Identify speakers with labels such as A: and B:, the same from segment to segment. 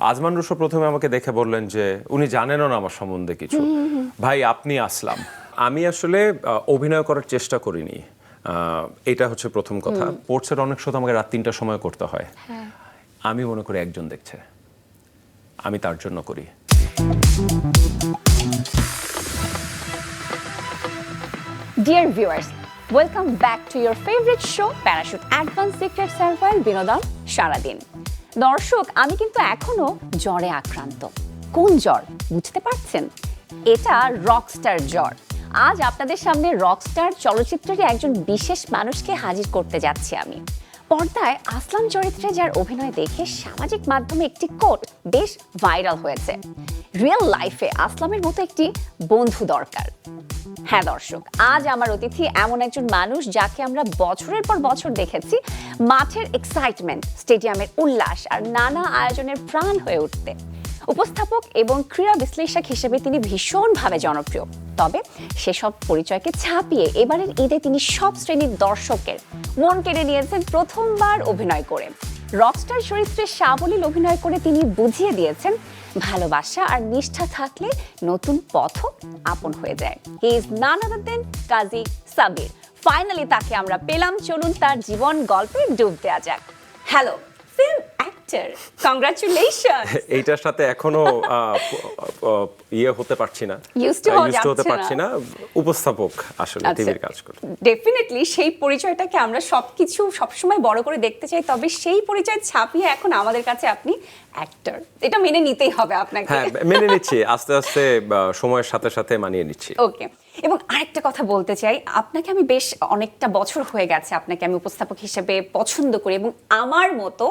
A: Ajman Russo প্রথমে আমাকে দেখে বললেন যে উনি জানেনও না আমার সম্বন্ধে কিছু। ভাই আপনি আসলাম। আমি আসলে অভিনয় করার চেষ্টা করিনি, এটা হচ্ছে প্রথম কথা। স্পোর্টসের অনেক শো আমাকে রাত 3টার সময় করতে হয়। আমি মনে করি একজন দেখছে, আমি তার জন্য করি।
B: Dear viewers, welcome back to your favorite show, Parachute Advanced Secret Survival বিনোদন সারাদিন। দর্শক, আমি কিন্তু এখনো জ্বরে আক্রান্ত। কোন জ্বর বুঝতে পারছেন? এটা রকস্টার জ্বর। আজ আপনাদের সামনে রকস্টার চলচ্চিত্রের একজন বিশেষ মানুষকে হাজির করতে যাচ্ছি আমি। পর্দায় আসলাম চরিত্রে যার অভিনয় দেখে সামাজিক মাধ্যমে একটি কোট বেশ ভাইরাল হয়েছে। রিয়েল লাইফে আসলামের মতো একটি বন্ধু দরকার। হ্যাঁ দর্শক, আজ আমার অতিথি এমন একজন মানুষ যাকে আমরা বছরের পর বছর দেখেছি মাঠের এক্সাইটমেন্ট, স্টেডিয়ামের উল্লাস আর নানা আয়োজনের প্রাণ হয়ে উঠতে। উপস্থাপক এবং ক্রীড়া বিশ্লেষক হিসেবে তিনি ভীষণভাবে জনপ্রিয়। তবে সেসব পরিচয়কে ছাপিয়ে এবারের ঈদে তিনি সব শ্রেণীর দর্শকের মন কেড়ে নিয়েছেন প্রথমবার অভিনয় করে। রকস্টার চরিত্রে সাবলীল অভিনয় করে তিনি বুঝিয়ে দিয়েছেন ভালোবাসা আর নিষ্ঠা থাকলে নতুন পথও আপন হয়ে যায়। He is none other than Kazi Sabir. Finally তাকে আমরা পেলাম, চলুন তার জীবন গল্পে ডুব দেওয়া যাক। Hello film actor, congratulation.
A: এইটার সাথে এখনো ইয়ে হতে পারছি না,
B: Used to
A: হতে পারছি না। উপস্থাপক আসলে টিভির কাজ করি।
B: ডেফিনেটলি সেই পরিচয়টাকে আমরা সবকিছু সবসময় বড় করে দেখতে চাই, তবে সেই পরিচয় ছাপিয়ে এখন আমাদের কাছে আপনি অ্যাক্টর, এটা মেনে নিতেই হবে আপনাকে।
A: হ্যাঁ, মেনে নিচ্ছি, আস্তে আস্তে সময়ের সাথে সাথে মানিয়ে নিচ্ছি।
B: ওকে, এবং আরেকটা কথা বলতে চাই, আপনাকে আমি বেশ অনেকটা বছর হয়ে গেছে আপনাকে আমি উপস্থাপক হিসেবে পছন্দ করি, এবং আমার মতো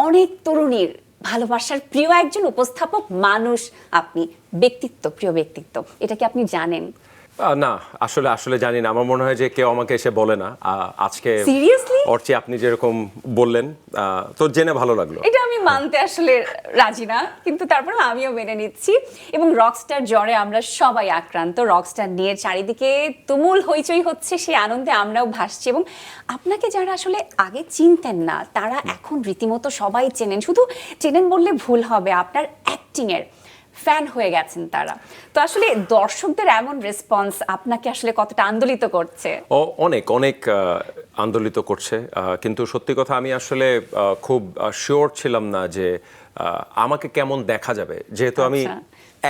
B: অনেক তরুণীর ভালোবাসার প্রিয় একজন উপস্থাপক মানুষ আপনি, ব্যক্তিত্ব, প্রিয় ব্যক্তিত্ব। এটা কি আপনি জানেন?
A: না, আসলে জানি না। আমার মনে হয় যে কেউ আমাকে এসে বলে না। আজকে
B: সিরিয়াসলি
A: অর্চি আপনি যেরকম বললেন, তো জেনে ভালো লাগলো।
B: এটা আমি মানতে আসলে রাজি না, কিন্তু তারপর আমিও মেনে নিচ্ছি। এবং রকস্টার জ্বরে আমরা সবাই আক্রান্ত। রকস্টার নিয়ে চারিদিকে তুমুল হইচই হচ্ছে, সেই আনন্দে আমরাও ভাসছি। এবং আপনাকে যারা আসলে আগে চিনতেন না তারা এখন রীতিমতো সবাই চেনেন। শুধু চেনেন বললে ভুল হবে, আপনার অ্যাক্টিংয়ের ফ্যান হয়ে গেছেন তারা। তো আসলে দর্শকদের এমন রেসপন্স আপনাকে আসলে কতটা আন্দোলিত করছে?
A: অনেক আন্দোলিত করছে, কিন্তু সত্যি কথা আমি আসলে খুব শিওর ছিলাম না যে আমাকে কেমন দেখা যাবে, যেহেতু আমি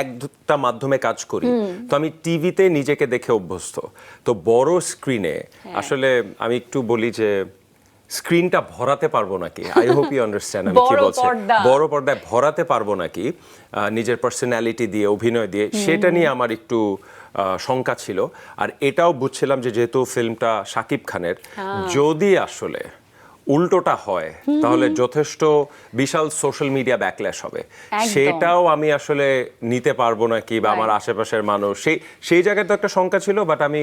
A: একটা মাধ্যমে কাজ করি, তো আমি টিভিতে নিজেকে দেখে অভ্যস্ত। তো বড় স্ক্রিনে আসলে আমি একটু বলি যে স্ক্রিনটা ভরাতে পারবো নাকি, আই হোপ ইউ আন্ডারস্ট্যান্ড আমি কি বলছি, বড় পর্দায় ভরাতে পারবো নাকি নিজের পার্সোনালিটি দিয়ে, অভিনয় দিয়ে, সেটা নিয়ে আমার একটু শঙ্কা ছিল। আর এটাও বুঝছিলাম যে যেহেতু ফিল্মটা শাকিব খানের, যদি আসলে উল্টোটা হয় তাহলে যথেষ্ট বিশাল সোশ্যাল মিডিয়া ব্যাকল্যাশ হবে, সেটাও আমি আসলে নিতে পারবো নাকি, বা আমার আশেপাশের মানুষ, সেই জায়গায় তো একটা শঙ্কা ছিল। বাট আমি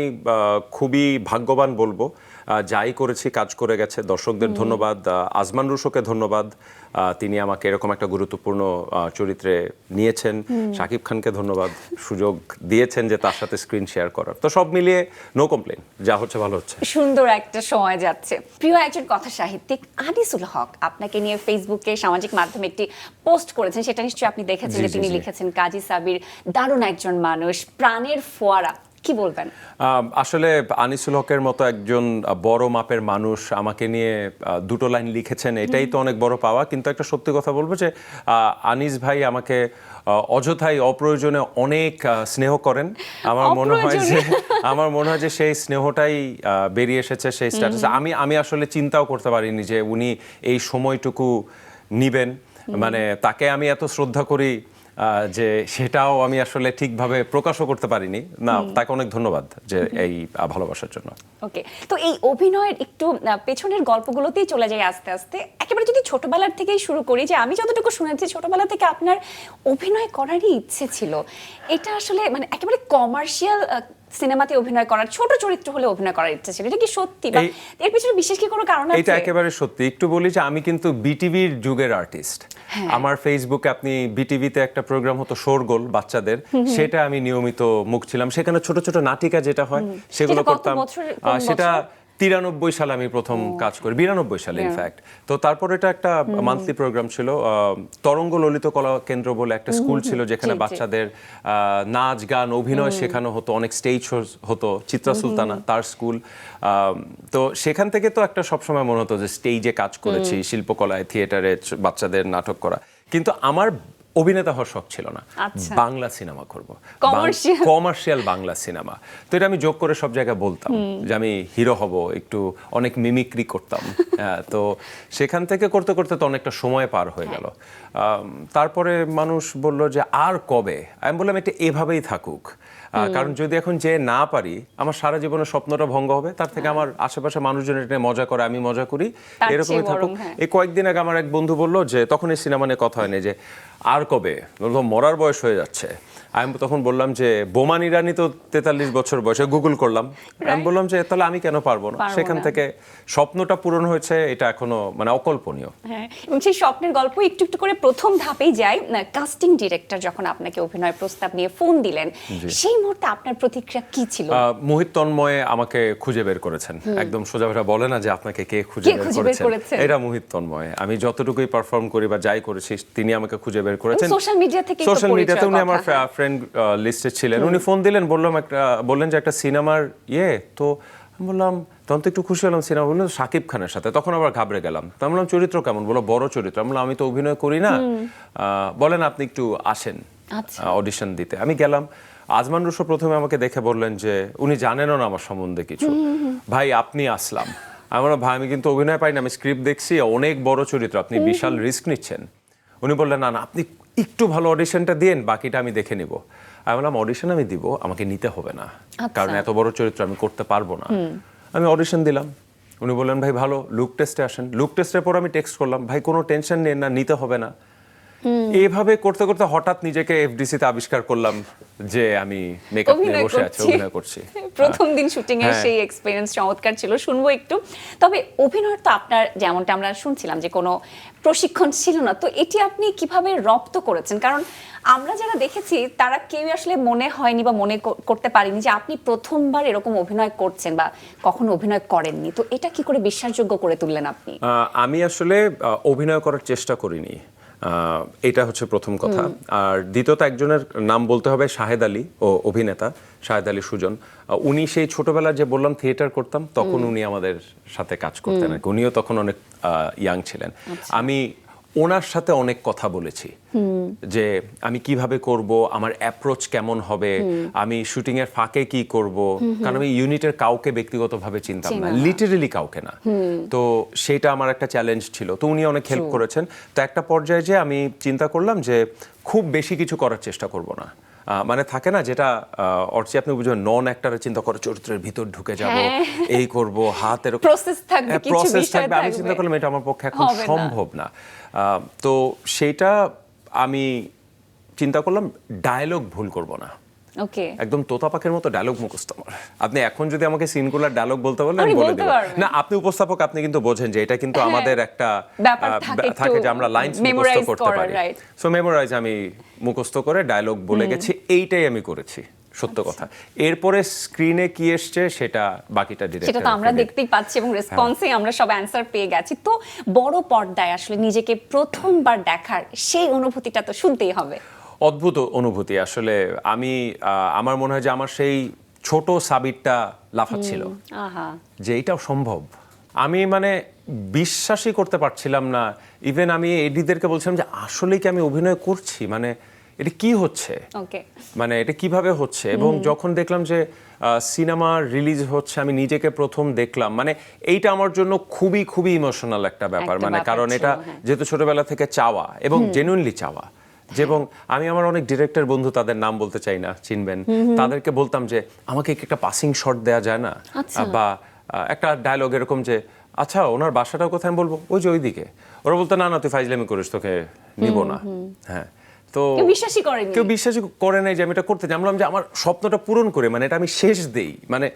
A: খুবই ভাগ্যবান বলবো, যাই করেছি কাজ করে গেছে। দর্শকদের ধন্যবাদ, আজমান রুশোকে ধন্যবাদ, তিনি আমাকে এরকম একটা গুরুত্বপূর্ণ চরিত্রে নিয়েছেন। শাকিব খানকে ধন্যবাদ, সুযোগ দিয়েছেন যে তার সাথে স্ক্রিন শেয়ার করার। তো সব মিলিয়ে নো কমপ্লেন, যা হচ্ছে ভালো হচ্ছে।
B: সুন্দর একটা সময় যাচ্ছে। প্রিয় একজন কথা সাহিত্যিক আনিসুল হক আপনাকে নিয়ে ফেসবুকে, সামাজিক মাধ্যমে একটি পোস্ট করেছেন, সেটা নিশ্চয়ই আপনি দেখেছেন। যে তিনি লিখেছেন কাজী সাবির দারুণ একজন মানুষ, প্রাণের ফোয়ারা। কি বলবেন?
A: আসলে আনিসুল হকের মতো একজন বড় মাপের মানুষ আমাকে নিয়ে দুটো লাইন লিখেছেন, এটাই তো অনেক বড় পাওয়া। কিন্তু একটা সত্যি কথা বলবো যে আনিস ভাই আমাকে অযথাই অপ্রয়োজনে অনেক স্নেহ করেন। আমার মনে হয় যে সেই স্নেহটাই বেরিয়ে এসেছে সেই স্ট্যাটাসে। আমি আসলে চিন্তাও করতে পারিনি যে উনি এই সময়টুকু নিবেন। মানে তাকে আমি এত শ্রদ্ধা করি যে সেটাও আমি আসলে ঠিকভাবে প্রকাশও করতে পারিনি। না, তাকে অনেক ধন্যবাদ যে এই ভালোবাসার জন্য।
B: ওকে, তো এই অভিনয়ের একটু পেছনের গল্পগুলোতেই চলে যাই আস্তে আস্তে। একেবারে যদি ছোটবেলার থেকেই শুরু করি, যে আমি যতটুকু শুনেছি ছোটবেলা থেকে আপনার অভিনয় করারই ইচ্ছে ছিল। এটা আসলে মানে একেবারে কমার্শিয়াল সিনেমাতে অভিনয় করার, ছোট চরিত্র হলে অভিনয় করার ইচ্ছা ছিল, এটা কি সত্যি, বা এর পিছনে বিশেষ কি কোনো কারণ আছে?
A: এটা একেবারে সত্যি। একটু বলি যে আমি কিন্তু বিটিভির যুগের আর্টিস্ট। আমার ফেসবুকে আপনি বিটিভিতে একটা প্রোগ্রাম হতো শোরগোল বাচ্চাদের, সেটা আমি নিয়মিত মুখ ছিলাম। সেখানে ছোট ছোট নাটিকা যেটা হয় সেগুলো করতাম। সেটা 93 সালে আমি প্রথম কাজ করি, 92 সালে ইনফ্যাক্ট। তো তারপর এটা একটা মান্থলি প্রোগ্রাম ছিল, তরঙ্গ ললিত কলা কেন্দ্র বলে একটা স্কুল ছিল যেখানে বাচ্চাদের নাচ গান অভিনয় শেখানো হতো, অনেক স্টেজ শো হতো, চিত্রা সুলতানা তার স্কুল। তো সেখান থেকে তো একটা সবসময় মনে হতো যে স্টেজে কাজ করেছি, শিল্পকলায়, থিয়েটারে বাচ্চাদের নাটক করা, কিন্তু আমার অভিনেতা হওয়ার শখ ছিল না, বাংলা সিনেমা করব, কমার্শিয়াল বাংলা সিনেমা। তো এটা আমি যোগ করে সব জায়গায় বলতাম যে আমি হিরো হব, একটু অনেক মিমিক্রি করতাম। তো সেখান থেকে করতে করতে তো অনেকটা সময় পার হয়ে গেল। তারপরে মানুষ বলল যে আর কবে, আমি বললাম এটা এভাবেই থাকুক, কারণ যদি এখন যে না পারি আমার সারা জীবনের স্বপ্নটা ভঙ্গ হবে, তার থেকে আমার আশেপাশে মানুষজন এটা মজা করে, আমি মজা করি, এরকমই থাকুক। এই কয়েকদিন আগে আমার এক বন্ধু বললো যে, তখন এই সিনেমা নিয়ে কথা হয়নি, যে আর কবে, বললো মরার বয়স হয়ে যাচ্ছে। আমি তখন বললাম যে বোমান ইরানি তো 43 বছর বয়সে, গুগল করলাম, আমি বললাম যে তাহলে আমি কেন পারবো না। সেখান থেকে স্বপ্নটা পূরণ হয়েছে, এটা এখনো মানে অকল্পনীয়।
B: হ্যাঁ, এবং সেই স্বপ্নের গল্প একটু একটু করে প্রথম ধাপেই যাই। কাস্টিং ডিরেক্টর যখন আপনাকে অভিনয় প্রস্তাব নিয়ে ফোন দিলেন, সেই মুহূর্তে আপনার প্রতিক্রিয়া কি ছিল?
A: মোহিত তন্ময় আমাকে খুঁজে বের করেছেন, একদম সোজা ভাবে বলে না যে আপনাকে কে খুঁজে বের করেছেন, এটা মোহিত তন্ময়। আমি যতটুকুই পারফর্ম করি বা যাই করেছি তিনি আমাকে খুঁজে বের করেছেন।
B: সোশ্যাল মিডিয়াতে উনি
A: আমার ফ্রেন্ড লিস্টে ছিলেন। উনি ফোন দিলেন, বললেন যে একটা সিনেমার তো বললাম, তখন তো একটু খুশি হলাম, সিনেমা বললেন শাকিব খানের সাথে, তখন আবার ঘাবড়ে গেলাম। তো আমি বললাম চরিত্র কেমন, বলো বড় চরিত্র। আমি বললাম আমি তো অভিনয় করি না, বলেন আপনি একটু আসেন অডিশন দিতে। আমি গেলাম। আজমান রুশো প্রথমে আমাকে দেখে বললেন যে উনি জানেনও না আমার সম্বন্ধে কিছু, ভাই আপনি আসলাম। আমি বললাম ভাই আমি কিন্তু অভিনয় পাই না, আমি স্ক্রিপ্ট দেখছি, অনেক বড় চরিত্র, আপনি বিশাল রিস্ক নিচ্ছেন। উনি বললেন না না, আপনি একটু ভালো অডিশনটা দিন, বাকিটা আমি দেখে নিব। আমি বললাম অডিশন আমি দিব, আমাকে নিতে হবে না, কারণ এত বড় চরিত্র আমি করতে পারবো না। আমি অডিশন দিলাম। উনি বললেন ভাই ভালো, লুক টেস্টে আসেন। লুক টেস্টের পর আমি টেক্সট করলাম, ভাই কোনো টেনশন নেন না, নিতে হবে না। এইভাবে করতে করতে হঠাৎ নিজেকে এফডিসি তে আবিষ্কার করলাম যে আমি মেকআপ নিয়ে বসে আছি, অভিনয় করছি।
B: প্রথম দিন শুটিং এর সেই এক্সপেরিয়েন্স চমৎকার ছিল, শুনবো একটু। তবে অভিনয় তো আপনার, যেমনটা আমরা শুনছিলাম যে কোনো প্রশিক্ষণ ছিল না, তো এটি আপনি কিভাবে রপ্ত করেছেন? কারণ আমরা যারা দেখেছি তারা কেউ আসলে মনে হয়নি বা মনে করতে পারিনি যে আপনি প্রথমবার এরকম অভিনয় করছেন বা কখনো অভিনয় করেননি। তো এটা কি করে বিশ্বাসযোগ্য করে তুললেন আপনি?
A: আমি আসলে অভিনয় করার চেষ্টা করিনি, এটা হচ্ছে প্রথম কথা। আর দ্বিতীয়ত একজনের নাম বলতে হবে, শাহেদ আলী, ও অভিনেতা শাহেদ আলী সুজন। উনি সেই ছোটবেলায় যে বললাম থিয়েটার করতাম, তখন উনি আমাদের সাথে কাজ করতেন। উনিও তখন অনেক ইয়াং ছিলেন। আমি ওনার সাথে অনেক কথা বলেছি যে আমি কিভাবে করব, আমার অ্যাপ্রোচ কেমন হবে, আমি শুটিং এর ফাঁকে কি করব, কারণ আমি ইউনিটের কাউকে ব্যক্তিগতভাবে চিনতাম না, লিটারেলি কাউকে না। তো সেটা আমার একটা চ্যালেঞ্জ ছিল। তো উনি অনেক হেল্প করেছেন। তো একটা পর্যায়ে যে আমি চিন্তা করলাম যে খুব বেশি কিছু করার চেষ্টা করব না, মানে থাকে না যেটা অর্চি আপনি বুঝবেন, নন অ্যাক্টরে চিন্তা করে চরিত্রের ভিতর ঢুকে যাব, এই করব, হাত এরকম
B: প্রসেস থাকবে,
A: আমি চিন্তা করলাম এটা আমার পক্ষে এখন সম্ভব না। তো সেইটা আমি চিন্তা করলাম ডায়লগ ভুল করব না। একদম তোতা পাখির মতো ডায়লগ মুখস্থ আমার। আপনি এখন যদি আমাকে সিনগুলার ডায়লগ বলতে বলেন আমি বলে দেব। না আপনি উপস্থাপক, আপনি কিন্তু বোঝেন যে এটা কিন্তু আমাদের একটা থাকে যে আমরা লাইনস মুখস্থ করতে পারি। সো মেমোরাইজ আমি মুখস্থ করে ডায়লগ বলে গেছি, এইটাই আমি করেছি, সত্য কথা। এরপরে স্ক্রিনে কি এসছে সেটা বাকিটা ডিরেক্টর,
B: সেটা তো আমরা দেখতেই পাচ্ছি এবং রেসপন্সে আমরা সব অ্যানসার পেয়ে গেছি। তো বড় পর্দায় আসলে নিজেকে প্রথমবার দেখার সেই অনুভূতিটা তো শুনতেই হবে।
A: অদ্ভুত অনুভূতি আসলে। আমি আমার মনে হয় যে আমার সেই ছোট সাবিরটা লাফাচ্ছিল যে এটাও সম্ভব। আমি মানে বিশ্বাসই করতে পারছিলাম না। ইভেন আমি এডিদেরকে বলছিলাম যে আসলেই কি আমি অভিনয় করছি, মানে এটা কি হচ্ছে, মানে এটা কিভাবে হচ্ছে। এবং যখন দেখলাম যে সিনেমা রিলিজ হচ্ছে, আমি নিজেকে প্রথম দেখলাম, মানে এইটা আমার জন্য খুবই খুবই ইমোশনাল একটা ব্যাপার। মানে কারণ এটা যেহেতু ছোটবেলা থেকে চাওয়া এবং জেনুইনলি চাওয়া। এবং আমি আমার অনেক ডিরেক্টর বন্ধু, তাদের নাম বলতে চাই না, চিনবেন, তাদেরকে বলতাম যে আমাকে একটা পাসিং শট দেয়া যায় না, বা একটা ডায়লগ এরকম যে আচ্ছা ওনার বাসাটাও কোথায়, আমি বলবো ওই যে ওইদিকে। ওরা বলতো না না তুই ফাইজলামি করিস, তোকে নিব না। হ্যাঁ, তো কেউ বিশ্বাসই করে নাই যে আমি এটা করতে চাই। বললাম যে আমার স্বপ্নটা পূরণ করে, মানে এটা আমি শেষ দেই, মানে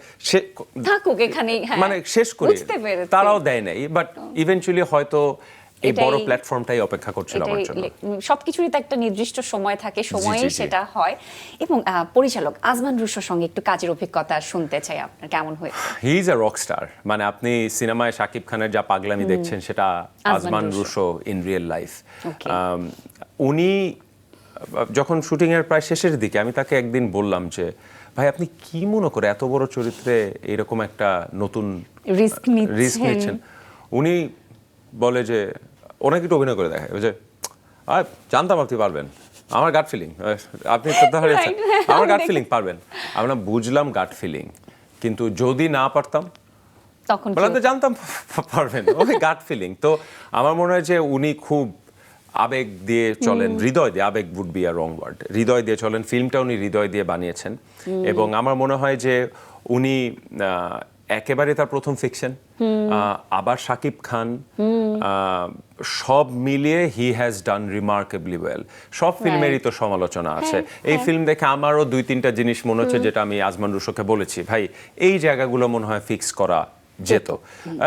B: থাকুক এখানেই,
A: মানে শেষ করি। তারাও দেয় নাই, বাট ইভেনচুয়ালি হয়তো এই বড় প্ল্যাটফর্মটাই অপেক্ষা করছিল আমার জন্য।
B: সবকিছুরই তো একটা নির্দিষ্ট সময় থাকে, সময়ে
A: জি, জি।
B: সেটা হয়। এবং পরিচালক আজমান রুশোর সঙ্গে একটু কাজের অভিজ্ঞতা শুনতে চাই, আপনার কেমন হয়েছে?
A: He is a rock star, মানে আপনি সিনেমায় শাকিব খানের যা পাগলামি দেখছেন সেটা Azman Rusho in real life.
B: Okay.
A: উনি যখন শুটিং এর প্রায় শেষের দিকে আমি তাকে একদিন বললাম যে ভাই আপনি কি মনে করে এত বড় চরিত্রে এরকম একটা নতুন
B: রিস্ক
A: নিচ্ছেন? উনি বলে যে ওনাকে একটু অভিনয় করে দেখায় যে জানতাম আপনি পারবেন, আমার গাট ফিলিং, আপনি তো ধরে আমার গাট ফিলিং পারবেন। আমরা বুঝলাম গাট ফিলিং, কিন্তু যদি না পারতাম
B: তখন
A: বললাম তো জানতাম পারবেন, ওই গাট ফিলিং। তো আমার মনে হয় যে উনি খুব আবেগ দিয়ে চলেন, হৃদয় দিয়ে, আবেগ would be a wrong word, হৃদয় দিয়ে চলেন। ফিল্মটা উনি হৃদয় দিয়ে বানিয়েছেন এবং আমার মনে হয় যে উনি একেবারে তার প্রথম ফিকশন, আবার শাকিব খান, সব মিলিয়ে he has done remarkably well. সব ফিল্মেরই তো সমালোচনা আছে। এই ফিল্ম দেখে আমারও 2-3টা জিনিস মনে হচ্ছে যেটা আমি আজমান রুশোকে বলেছি, ভাই এই জায়গাগুলো মনে হয় ফিক্স করা যেত।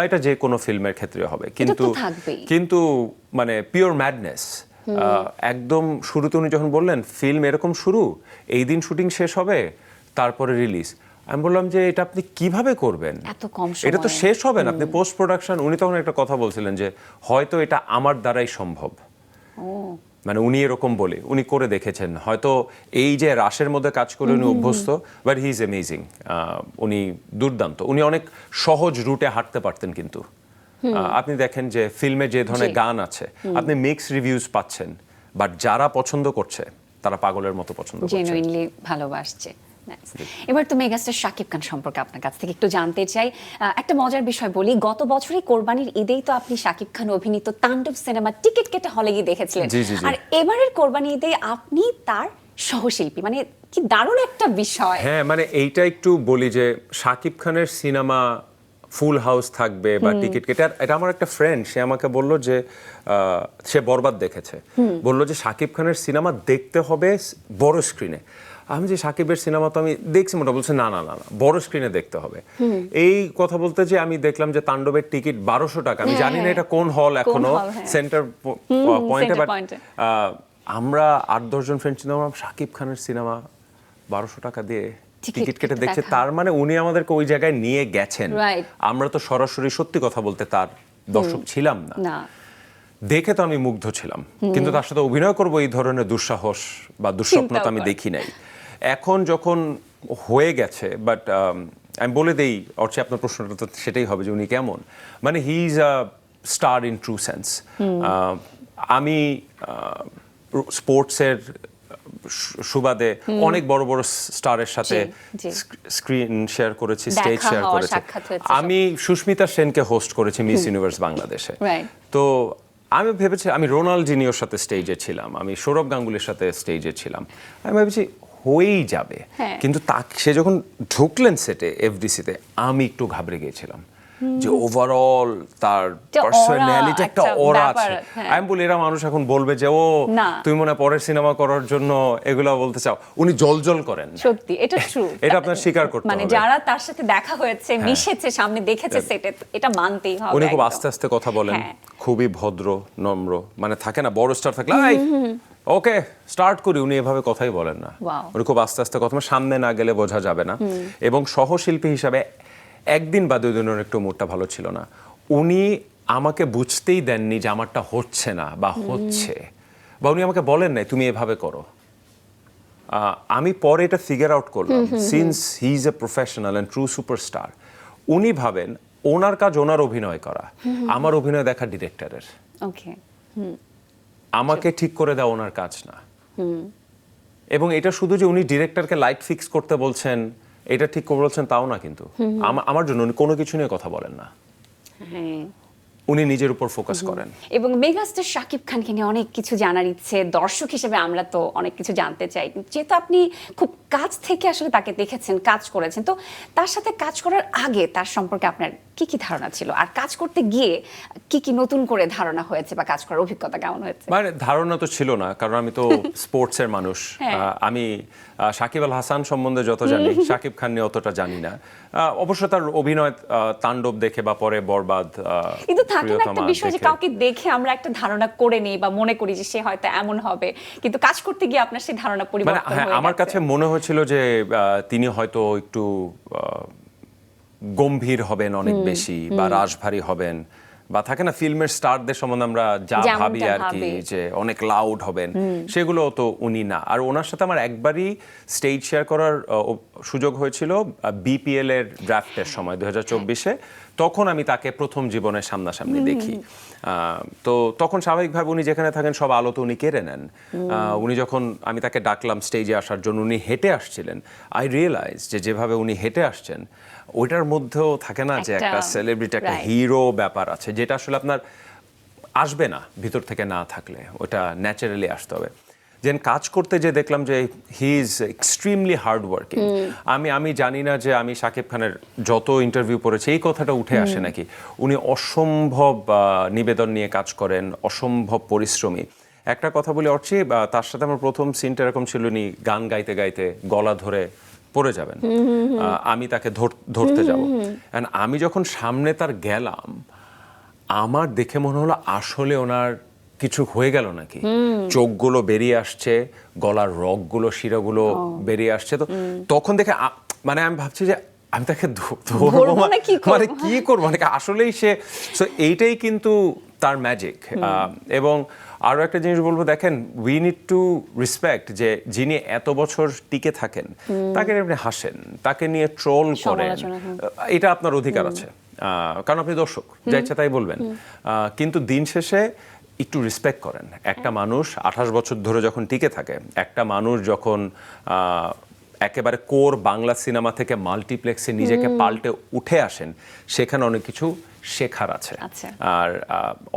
A: এটা যে কোনো ফিল্মের ক্ষেত্রে হবে, কিন্তু মানে পিওর ম্যাডনেস। একদম শুরুতে উনি যখন বললেন ফিল্ম এরকম শুরু, এই দিন শুটিং শেষ হবে তারপরে রিলিজ, আমি বললাম যে এটা আপনি কিভাবে করবেন,
B: এত কম সময়ে?
A: এটা তো শেষ হবে না, আপনি পোস্ট প্রোডাকশন। উনি তখন একটা কথা বলছিলেন যে হয়তো এটা আমার দ্বারাই সম্ভব, মানে উনি এরকম বলে উনি করে দেখেছেন। হয়তো এই যে রাশের মধ্যে কাজ করে উনি অভ্যস্ত, বাট হি ইজ অ্যামেজিং। উনি দুর্দান্ত, উনি অনেক সহজ রুটে হাঁটতে পারতেন। কিন্তু আপনি দেখেন যে ফিল্মে যে ধরনের গান আছে, আপনি মিক্স রিভিউজ পাচ্ছেন, বাট যারা পছন্দ করছে তারা পাগলের মতো পছন্দ করছে,
B: জেনুইনলি ভালোবাসছে। এবার তো মেগাস্টার শাকিব খান সম্পর্কে আপনার কাছ থেকে একটু জানতে চাই। একটা মজার বিষয় বলি, গত বছরই কোরবানির ঈদেই তো আপনি শাকিব খান অভিনীত তাণ্ডব সিনেমা টিকিট কেটে হলে গিয়ে দেখেছিলেন, আর এবারের কোরবানি ঈদে আপনি তার সহশিল্পী, মানে কি দারুণ একটা বিষয়।
A: হ্যাঁ, মানে এইটা একটু বলি যে শাকিব খানের সিনেমা ফুল হাউস থাকবে বা টিকিট কেটে। এটা আমার একটা ফ্রেন্ড, সে আমাকে বললো যে সে বরবাদ দেখেছে, বললো যে শাকিব খানের সিনেমা দেখতে হবে বড় স্ক্রিনে। আমি যে সাকিবের সিনেমা তো আমি দেখছি মোটা, বলছে না না না না বড় স্ক্রিনে দেখতে হবে। এই কথা বলতে যে আমি দেখলাম যে তাণ্ডবের টিকিট 1200 টাকা। আমি জানি না এটা কোন হল এখনো, সেন্টার পয়েন্টে, বাট আমরা 8-10 জন ফ্রেন্ড ছিলাম, শাকিব খানের সিনেমা 1200 টাকা দিয়ে টিকিট কেটে দেখছে। তার মানে উনি আমাদেরকে ওই জায়গায় নিয়ে গেছেন। আমরা তো সরাসরি সত্যি কথা বলতে তার দর্শক ছিলাম না, দেখে তো আমি মুগ্ধ ছিলাম, কিন্তু তার সাথে অভিনয় করবো এই ধরনের দুঃসাহস বা দুঃস্বপ্ন তো আমি দেখি নাই। এখন যখন হয়ে গেছে, বাট আমি বলে দেই, অর্চে আপনার প্রশ্নটা তো সেটাই হবে যে উনি কেমন, মানে হি is a star in true sense. আমি স্পোর্টসের সুবাদে অনেক বড় বড় স্টারের সাথে স্ক্রিন শেয়ার করেছি, স্টেজ শেয়ার করেছি। আমি সুস্মিতা সেনকে হোস্ট করেছি মিস ইউনিভার্স বাংলাদেশে। তো আমি ভেবেছি আমি রোনাল্ডিনিওর সাথে স্টেজে ছিলাম, আমি সৌরভ গাঙ্গুলির সাথে স্টেজে ছিলাম, আমি ভেবেছি হয়েই যাবে। কিন্তু সে যখন ঢুকলেন সেটে এফডিসিতে, আমি একটু ঘাবড়ে গিয়েছিলাম যে ওভারঅল তার পার্সোনালিটি একটা ওরা আছে। আমি বলি এরা মানুষ এখন বলবে যে ও তুমি মনে পরের সিনেমা করার জন্য এগুলো বলতে চাও। উনি জলজল করেন,
B: সত্যি এটা ট্রু,
A: এটা আপনার স্বীকার করতে হবে।
B: মানে যারা তার সাথে দেখা হয়েছে, মিশেছে, সামনে দেখেছে সেটে, এটা মানতেই হবে।
A: উনি খুব আস্তে আস্তে কথা বলেন, খুবই ভদ্র নম্র, মানে থাকে না বড় স্টার থাকলে ওকে স্টার্ট করি, উনি এভাবে কথাই বলেন না। উনি খুব আস্তে আস্তে কথা, সামনে না গেলে বোঝা যাবে না। এবং সহশিল্পী হিসাবে একদিন বা 2 দিনের একটু মুডটা ভালো ছিল না, উনি আমাকে বুঝতেই দেননি যে আমারটা হচ্ছে না বা হচ্ছে, বা উনি আমাকে বলেন নাই তুমি এভাবে করো। আমি পরে এটা ফিগার আউট করলাম, since he is a professional and true superstar, উনি ভাবেন ওনার কাজ ওনার অভিনয় করা, আমার অভিনয় দেখা ডিরেক্টরের। আমাকে ঠিক করে দেওয়া ওনার কাজ না। এবং এটা শুধু যে উনি ডিরেক্টরকে লাইট ফিক্স করতে বলছেন, এটা ঠিক করে বলছেন তাও না, কিন্তু আমার জন্য উনি কোনো কিছু নিয়ে কথা বলেন না, উনি নিজের উপর ফোকাস করেন।
B: এবং মেগাস্টার শাকিব খানকে নিয়ে অনেক কিছু জানার ইচ্ছে, দর্শক হিসেবে আমরা তো অনেক কিছু জানতে চাই, যেহেতু আপনি খুব কাছ থেকে আসলে তাকে দেখেছেন, কাজ করেছেন, তো তার সাথে কাজ করার আগে তার সম্পর্কে আপনার কি কি ধারণা ছিল, আর কাজ করতে গিয়ে কি কি নতুন করে ধারণা হয়েছে বা কাজ করার অভিজ্ঞতা কেমন হয়েছে?
A: মানে ধারণা তো ছিল না, কারণ আমি তো স্পোর্টসের মানুষ। আমি সাকিব আল হাসান সম্বন্ধে যত জানি, শাকিব খান নিয়ে অতটা জানি না। অবশ্য তার অভিনয় তাণ্ডব দেখে বা পরে বরবাদ,
B: কিন্তু থাকে না একটা
A: প্রিয়তমা
B: বিষয় যে
A: দেখে।
B: কাউকে দেখে আমরা একটা ধারণা করে নিই বা মনে করি যে সে হয়তো এমন হবে, কিন্তু কাজ করতে গিয়ে আপনার সেই ধারণা
A: মানে
B: পরিবর্তন
A: হ্যাঁ,
B: হয়ে
A: আমার
B: গেছে।
A: কাছে মনে হয়েছিল যে তিনি হয়তো একটু গম্ভীর হবেন অনেক বেশি, বা রাশভারী হবেন, বা থাকে না ফিল্মের স্টারদের সম্বন্ধে আমরা যা
B: যেমনটা
A: ভাবি আর কি,
B: ভাবি।
A: যে অনেক লাউড হবেন, সেগুলো তো উনি না। আর ওনার সাথে আমার একবারই স্টেজ শেয়ার করার সুযোগ হয়েছিল বিপিএল এর ড্রাফটের সময় 2024-এ। তখন আমি তাকে প্রথম জীবনে সামনাসামনি দেখি। তো তখন স্বাভাবিকভাবে উনি যেখানে থাকেন সব আলো তো উনি কেড়ে নেন। উনি যখন আমি তাকে ডাকলাম স্টেজে আসার জন্য, উনি হেঁটে আসছিলেন। আই রিয়েলাইজ যে যেভাবে উনি হেঁটে আসছেন, ওইটার মধ্যেও থাকে না যে একটা সেলিব্রিটি, একটা
B: right.
A: হিরো ব্যাপার আছে, যেটা আসলে আপনার আসবে না ভিতর থেকে না থাকলে, ওটা ন্যাচারালি আসতে হবে। যেন কাজ করতে যে দেখলাম যে he is extremely hard working. আমি জানি না যে আমি শাকিব খানের যত ইন্টারভিউ পড়েছি এই কথাটা উঠে আসে নাকি। উনি অসম্ভব নিবেদন নিয়ে কাজ করেন, অসম্ভব পরিশ্রমী। একটা কথা বলি অর্চি, তার সাথে আমার প্রথম সিনটা এরকম ছিল, উনি গান গাইতে গাইতে গলা ধরে পড়ে যাবেন, আমি তাকে ধরতে যাব। And আমি যখন সামনে তার গেলাম, আমার দেখে মনে হলো আসলে ওনার কিছু হয়ে গেল নাকি। চোখগুলো বেরিয়ে আসছে, গলার রগগুলো, শিরাগুলো বেরিয়ে আসছে। তো তখন দেখে মানে আমি ভাবছি যে আমি তাকে ধরবো
B: ধরবো না, কি করবো?
A: মানে কি করবো, মানে আসলেই সে। সো এইটাই কিন্তু তার ম্যাজিক। এবং আরো একটা জিনিস বলবো, দেখেন, উই নিড টু রেসপেক্ট যে যিনি এত বছর টিকে থাকেন, তাকে আপনি হাসেন, তাকে নিয়ে ট্রোল করেন,
B: সমালোচনা,
A: এটা আপনার অধিকার আছে, কারণ আপনি দর্শক, যা ইচ্ছা তাই বলবেন। কিন্তু দিন শেষে একটু রেসপেক্ট করেন। একটা মানুষ 28 বছর ধরে যখন টিকে থাকে, একটা মানুষ যখন একেবারে কোর বাংলা সিনেমা থেকে মাল্টিপ্লেক্সে নিজেকে পাল্টে উঠে আসেন, সেখানে অনেক কিছু শেখার আছে।
B: আচ্ছা।
A: আর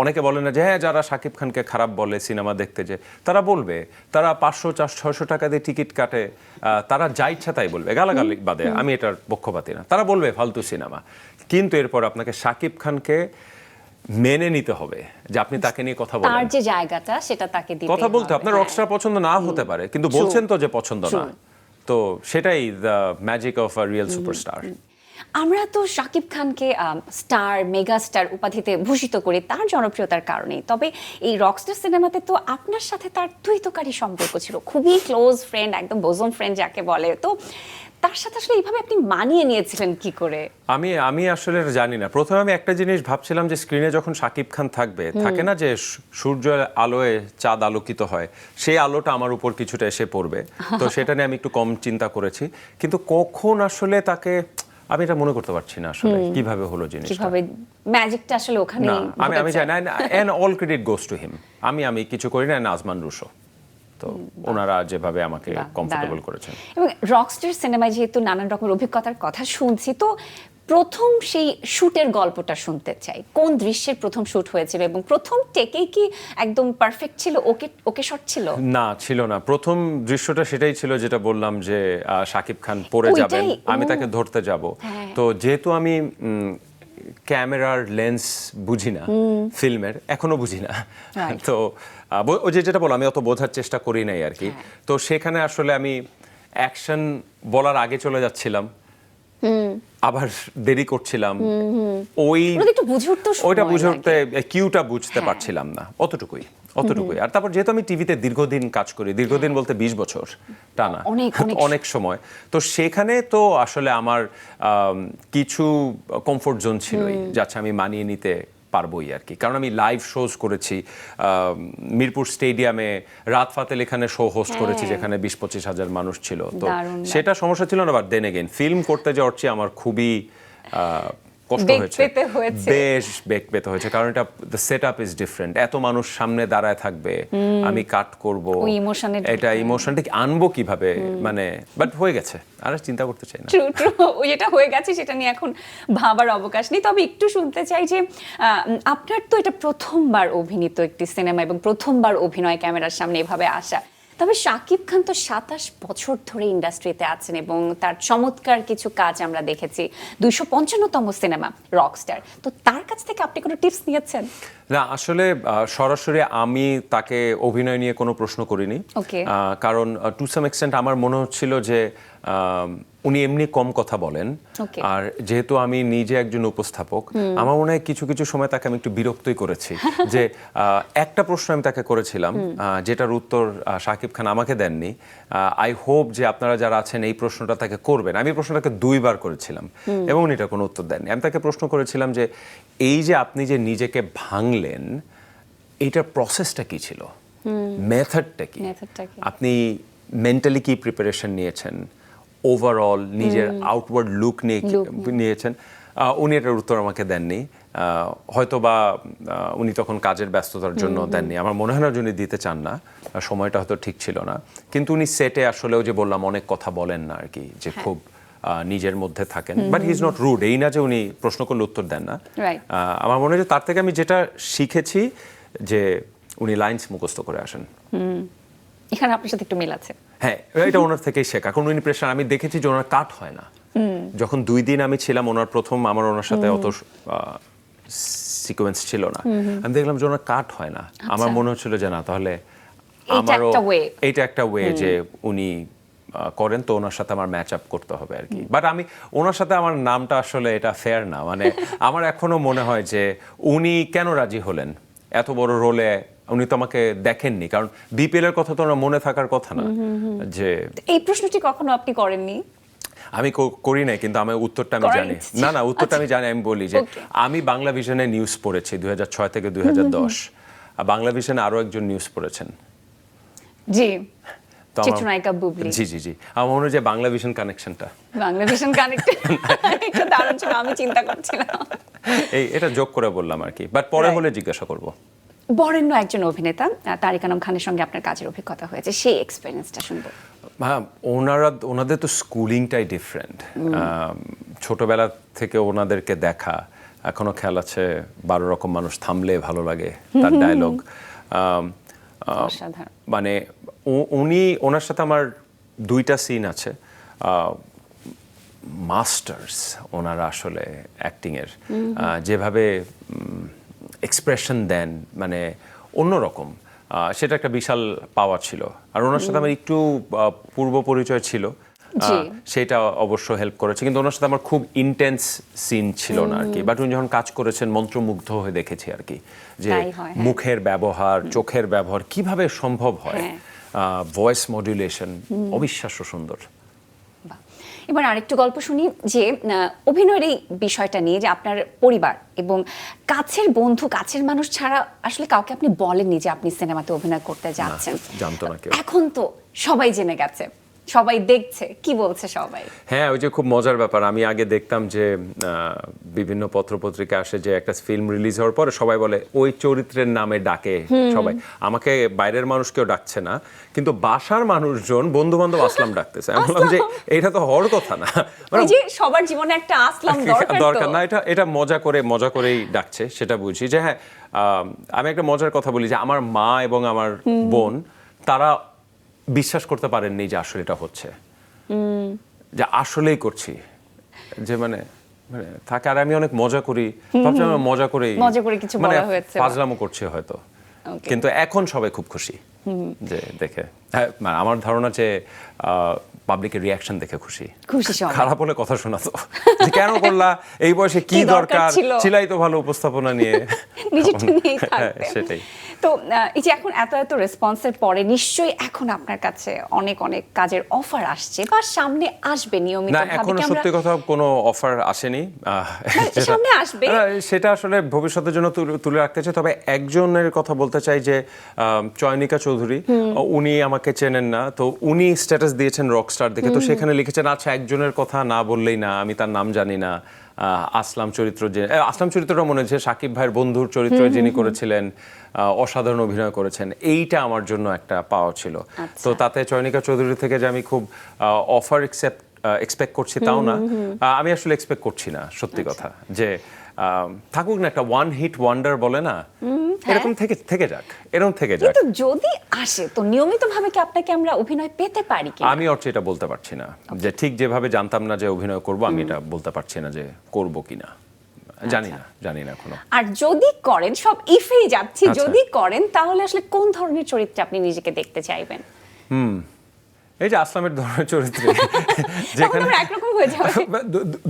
A: অনেকে বলে না যে হ্যাঁ, যারা শাকিব খানকে খারাপ বলে সিনেমা দেখতে, যে তারা বলবে, তারা 500, 400, 600 টাকা দিয়ে টিকিট কাটে, তারা যা ইচ্ছা তাই বলবে, গালাগালি বাদে, আমি এটার পক্ষপাতী না, তারা বলবে ফালতু সিনেমা। কিন্তু এরপর আপনাকে শাকিব খানকে মেনে নিতে হবে যে আপনি তাকে নিয়ে কথা বলেন,
B: তার যে জায়গাটা সেটা তাকে দিতে
A: কথা বলতে।
B: হবে।
A: আপনার
B: হ্যাঁ।
A: রকস্টার পছন্দ না হতে পারে, কিন্তু বলছেন তো যে পছন্দ না। তো সেটাই the magic of a real superstar.
B: আমরা তো শাকিব খানকে স্টার, মেগা স্টার উপাধিতে ভূষিত করি তার জনপ্রিয়তার কারণেই। তবে এই রকস্টার সিনেমাতে তো আপনার সাথে তার দ্বৈতকারী সম্পর্ক ছিল, খুবই ক্লোজ ফ্রেন্ড, একদম বোজম ফ্রেন্ড যাকে বলে। তো তার সাথে আসলে এইভাবে আপনি মানিয়ে নিয়েছিলেন কি করে?
A: আমি আসলে জানি না। প্রথমে আমি একটা জিনিস ভাবছিলাম যে স্ক্রিনে যখন শাকিব খান থাকবে, থাকে না যে সূর্য আলোয় চাঁদ আলোকিত হয়, সেই আলোটা আমার উপর কিছুটা এসে পড়বে। তো সেটা নিয়ে আমি একটু কম চিন্তা করেছি। কিন্তু কখন আসলে তাকে, আমি এটা মনে করতে পারছি না আসলে কিভাবে হলো জিনিসটা।
B: কিভাবে ম্যাজিকটা আসলে ওখানে
A: না, আমি জানি না, and all credit goes to him. আমি কিছু করি না, নাজমান রুশো, তো ওনারা যেভাবে আমাকে কমফোর্টেবল করেছেন।
B: এবং রকস্টার সিনেমায় যেহেতু নানান রকমের অভিজ্ঞতার কথা শুনছি, তো প্রথম সেই শুটের গল্পটা শুনতে চাই। কোন দৃশ্যের প্রথম শুট হয়েছিল এবং প্রথম টেকেই কি একদম পারফেক্ট ছিল, ওকে শট ছিল?
A: না, ছিল না। প্রথম দৃশ্যটা সেটাই ছিল যেটা বললাম, যে শাকিব খান পড়ে যাবেন, আমি তাকে ধরতে যাব। তো যেহেতু আমি ক্যামেরার লেন্স বুঝি না, ফিল্মের এখনো বুঝি না, তো ওই যেটা বললাম, আমি অত বোঝার চেষ্টা করি নাই আর কি। তো সেখানে আসলে আমি অ্যাকশন বলার আগে চলে যাচ্ছিলাম, আবার দেরি করছিলাম, ওইটা বুঝে উঠতে, কিউটা বুঝতে পারছিলাম না, অতটুকুই। আর তারপর যেহেতু আমি টিভিতে দীর্ঘদিন কাজ করি, দীর্ঘদিন বলতে 20 বছর টানা, অনেক সময়, তো সেখানে তো আসলে আমার কিছু কমফোর্ট জোন ছিলই, যাচ্ছে আমি মানিয়ে নিতে পারবোই আর কি। কারণ আমি লাইভ শোজ করেছি, মিরপুর স্টেডিয়ামে রাত ফাতেল এখানে শো হোস্ট করেছি, যেখানে 20-25 হাজার মানুষ ছিল। তো সেটা সমস্যা ছিল না। বাট দেন এগেইন ফিল্ম করতে যাওয়ার চেয়ে আমার খুবই কষ্ট হয়েছে, বেশ বেগ পেতে হয়েছে, কারণ এটা দ্য সেটআপ ইজ ডিফারেন্ট। এত মানুষ সামনে দাঁড়ায় থাকবে, আমি কাট করব, এটা ইমোশনটা আনবো কিভাবে, মানে বাট হয়ে গেছে, আর চিন্তা করতে চাই না।
B: ট্রু, যেটা হয়ে গেছে সেটা নিয়ে এখন ভাবার অবকাশ নেই। তবে একটু শুনতে চাই যে আপনার তো এটা প্রথমবার অভিনীত একটি সিনেমা এবং প্রথমবার অভিনয় ক্যামেরার সামনে এভাবে আসা। তবে শাকিব খান তো 27 বছর ধরে ইন্ডাস্ট্রিতে আছেন এবং তার চমৎকার কিছু কাজ আমরা দেখেছি। 255তম সিনেমা রকস্টার, তো তার কাছ থেকে আপনি কোনো টিপস নিয়েছেন?
A: না আসলে সরাসরি আমি তাকে অভিনয় নিয়ে কোনো প্রশ্ন করিনি।
B: Okay.
A: কারণ টু সাম এক্সটেন্ট আমার মনে হচ্ছিল যে উনি এমনি কম কথা বলেন।
B: Okay.
A: আর যেহেতু আমি নিজে একজন উপস্থাপক, আমার মনে হয় কিছু কিছু সময় তাকে আমি একটু বিরক্তই করেছি। যে একটা প্রশ্ন আমি তাকে করেছিলাম, যেটার উত্তর শাকিব খান আমাকে দেননি। আই হোপ যে আপনারা যারা আছেন এই প্রশ্নটা তাকে করবেন। আমি প্রশ্নটাকে 2 বার করেছিলাম এবং উনি এটা কোনো উত্তর দেননি। আমি তাকে প্রশ্ন করেছিলাম যে এই যে আপনি যে নিজেকে ভাঙলেন, এইটার প্রসেসটা কি ছিল, মেথডটা কি,
B: Method-টা কি?
A: আপনি মেন্টালি কি প্রিপারেশন নিয়েছেন, ওভারঅল নিজের আউটওয়ার্ড লুক নিয়েছেন। উনি এটার উত্তর আমাকে দেননি। হয়তো বা উনি তখন কাজের ব্যস্ততার জন্য দেননি। আমার মনে হয় না যে উনি দিতে চান না, সময়টা হয়তো ঠিক ছিল না। কিন্তু উনি সেটে আসলেও যে বললাম অনেক কথা বলেন না আর কি, যে খুব নিজের মধ্যে থাকেন। But he is not rude, এই না যে উনি প্রশ্ন করলে উত্তর দেন না।
B: Right.
A: আমার মনে হয় যে তার থেকে আমি যেটা শিখেছি যে উনি লাইনস মুখস্থ করে আসেন।
B: এখানে আপনার সাথে একটু মিল আছে।
A: হ্যাঁ, এটা ওনার থেকেই শেখা। কারণ উনি প্রেশার, আমি দেখেছি যে ওনার কাট হয় না। যখন 2 দিন আমি ছিলাম ওনার প্রথম, আমার ওনার সাথে অত সিকোয়েন্স ছিল না, আমি দেখলাম যে ওনার কাট হয় না। আমার মনে হচ্ছিল যে না, তাহলে আমারও এইটা একটা ওয়ে যে উনি করেন, তো ওনার সাথে আমার ম্যাচ আপ করতে হবে আর কি। বাট আমি ওনার সাথে আমার নামটা আসলে এটা ফেয়ার না, মানে আমার এখনো মনে হয় যে উনি কেন রাজি হলেন এত বড় রোলে। উনি তো আমাকে দেখেননি, কারণ বিপিএল এর কথা তো ওনার মনে থাকার কথা না। যে
B: এই প্রশ্নটি কখনো আপনি করেননি?
A: আমি করি নাই, কিন্তু আমি উত্তরটা আমি
B: করার
A: জানি।
B: ইচ্ছে।
A: না উত্তরটা আমি জানি। আমি বলি যে আমি বাংলা ভিশনে নিউজ পড়েছি 2006 থেকে 2010। আর বাংলা ভিশনে আরো একজন নিউজ পড়েছেন।
B: জি,
A: তো আমার-
B: চিত্রনায়িকা বুবলি।
A: জি আমার মনে হয় যে বাংলা ভিশন কানেকশনটা
B: বাংলা ভিশন কানেক্ট একটা দারুণ ছিল, আমি চিন্তা করছিলাম।
A: এটা যোগ করে বললাম আর কি। বাট পরে হলে জিজ্ঞাসা করব।
B: বরেণ্য একজন অভিনেতা তারিক আনাম খানের সঙ্গে আপনার কাজের অভিজ্ঞতা হয়েছে, সেই এক্সপেরিয়েন্সটা শুনবো।
A: হ্যাঁ, ওনাদের তো স্কুলিংটাই ডিফারেন্ট। ছোটবেলা থেকে ওনাদেরকে দেখা এখনো খেয়াল আছে, 12 রকম মানুষ থামলে ভালো লাগে, তার ডায়লগ।
B: অসাধারণ।
A: মানে ওনার সাথে আমার 2টা সিন আছে। মাস্টার্স ওনারা আসলে অ্যাক্টিংয়ের, যেভাবে এক্সপ্রেশন দেন, মানে অন্যরকম। সেটা একটা বিশাল পাওয়া ছিল। আর ওনার সাথে আমার একটু পূর্ব পরিচয় ছিল, সেটা অবশ্য হেল্প করেছে। কিন্তু ওনার সাথে আমার খুব ইন্টেন্স সিন ছিল না আর কি। বাট উনি যখন কাজ করেছেন মন্ত্রমুগ্ধ হয়ে দেখেছি আর কি, যে মুখের ব্যবহার, চোখের ব্যবহার কিভাবে সম্ভব হয়, ভয়েস মডুলেশন অবিশ্বাস্য সুন্দর।
B: এবার আরেকটু গল্প শুনি যে অভিনয়ের এই বিষয়টা নিয়ে, যে আপনার পরিবার এবং কাছের বন্ধু, কাছের মানুষ ছাড়া আসলে কাউকে আপনি বলেননি যে আপনি সিনেমাতে অভিনয় করতে যাচ্ছেন।
A: জানতো না কেউ।
B: এখন তো সবাই জেনে গেছে, সবাই দেখছে, কি বলছে সবাই?
A: হ্যাঁ, ওই যে খুব মজার ব্যাপার, আমি আগে দেখতাম যে বিভিন্ন পত্রপত্রিকা আসে যে একটা ফিল্ম রিলিজ হওয়ার পরে সবাই বলে ওই চরিত্রের নামে ডাকে সবাই। আমাকে বাইরের মানুষ কেউ ডাকছে না, কিন্তু বাসার মানুষজন, বন্ধু বান্ধব আসলাম ডাকতেছে। আমি বললাম যে এটা তো হওয়ার কথা না,
B: ওই যে সবার জীবনে একটা আসলাম দরকার
A: না। এটা মজা করেই ডাকছে, সেটা বুঝি। যে হ্যাঁ, আমি একটা মজার কথা বলি যে আমার মা এবং আমার বোন, তারা বিশ্বাস করতে পারেননি যে আসলে এটা হচ্ছে, যে আসলেই করছি, যে মানে থাকে। আর আমি অনেক মজা করি, ভাবছিলাম মজা করে
B: কিছু
A: মানে
B: বলা হয়েছে,
A: ফাজলামো করছি হয়তো। কিন্তু এখন সবাই খুব খুশি যে দেখে। হ্যাঁ, আমার ধারণা যে পাবলিকের রিয়াকশন দেখে খুশি। খারাপ হলে কথা শোনাতো যে কেন করলা, এই বয়সে কি দরকার, ছিলাই তো ভালো উপস্থাপনা নিয়ে। সেটাই।
B: তো এই যে এখন এত রেসপন্সের পরে নিশ্চয়ই এখন আপনার কাছে অনেক কাজের অফার আসছে বা সামনে আসবে নিয়মিত
A: না,
B: ভাবে?
A: এখনো সত্যি কথা কোনো অফার আসেনি।
B: সামনে আসবে,
A: সেটা আসলে ভবিষ্যতের জন্য তুলে রাখতে চাই। তবে একজনের কথা বলতে চাই যে চয়নিকা চৌধুরী, উনি আমাকে চেনেন না, তো উনি স্ট্যাটাস দিয়েছেন রকস্টার দেখে, তো সেখানে লিখেছেন আচ্ছা একজনের কথা না বললেই না, আমি তার নাম জানি না। আসলাম চরিত্রটা মনে হচ্ছে শাকিব ভাইয়ের বন্ধুর চরিত্র যিনি করেছিলেন, অসাধারণ অভিনয় করেছেন। এইটা আমার জন্য একটা পাওয়া ছিল। তো তাতে চয়নিকা চৌধুরী থেকে যে আমি খুব অফার এক্সপেক্ট করছি তাও না, আমি আসলে এক্সপেক্ট করছি না, সত্যি কথা। যে থাকুক না, একটা ওয়ান হিট ওয়ান্ডার বলে না, এরকম থেকে যাক।
B: কিন্তু যদি আসে তো নিয়মিতভাবে কি আপনাকে আমরা অভিনয় পেতে পারি কি?
A: আমি অর্থে এটা বলতে পারছি না, যে ঠিক যেভাবে জানতাম না যে অভিনয় করব, আমি এটা বলতে পারছি না যে করব কিনা। জানি না এখনো।
B: আর যদি করেন, সব ইফেই যাচ্ছি,
A: আচ্ছা।
B: যদি করেন তাহলে আসলে কোন ধরনের চরিত্রে আপনি নিজেকে দেখতে চাইবেন?
A: এই যে আসলামের ধরনের চরিত্রে
B: তখন আবার একরকম হয়ে যাবে।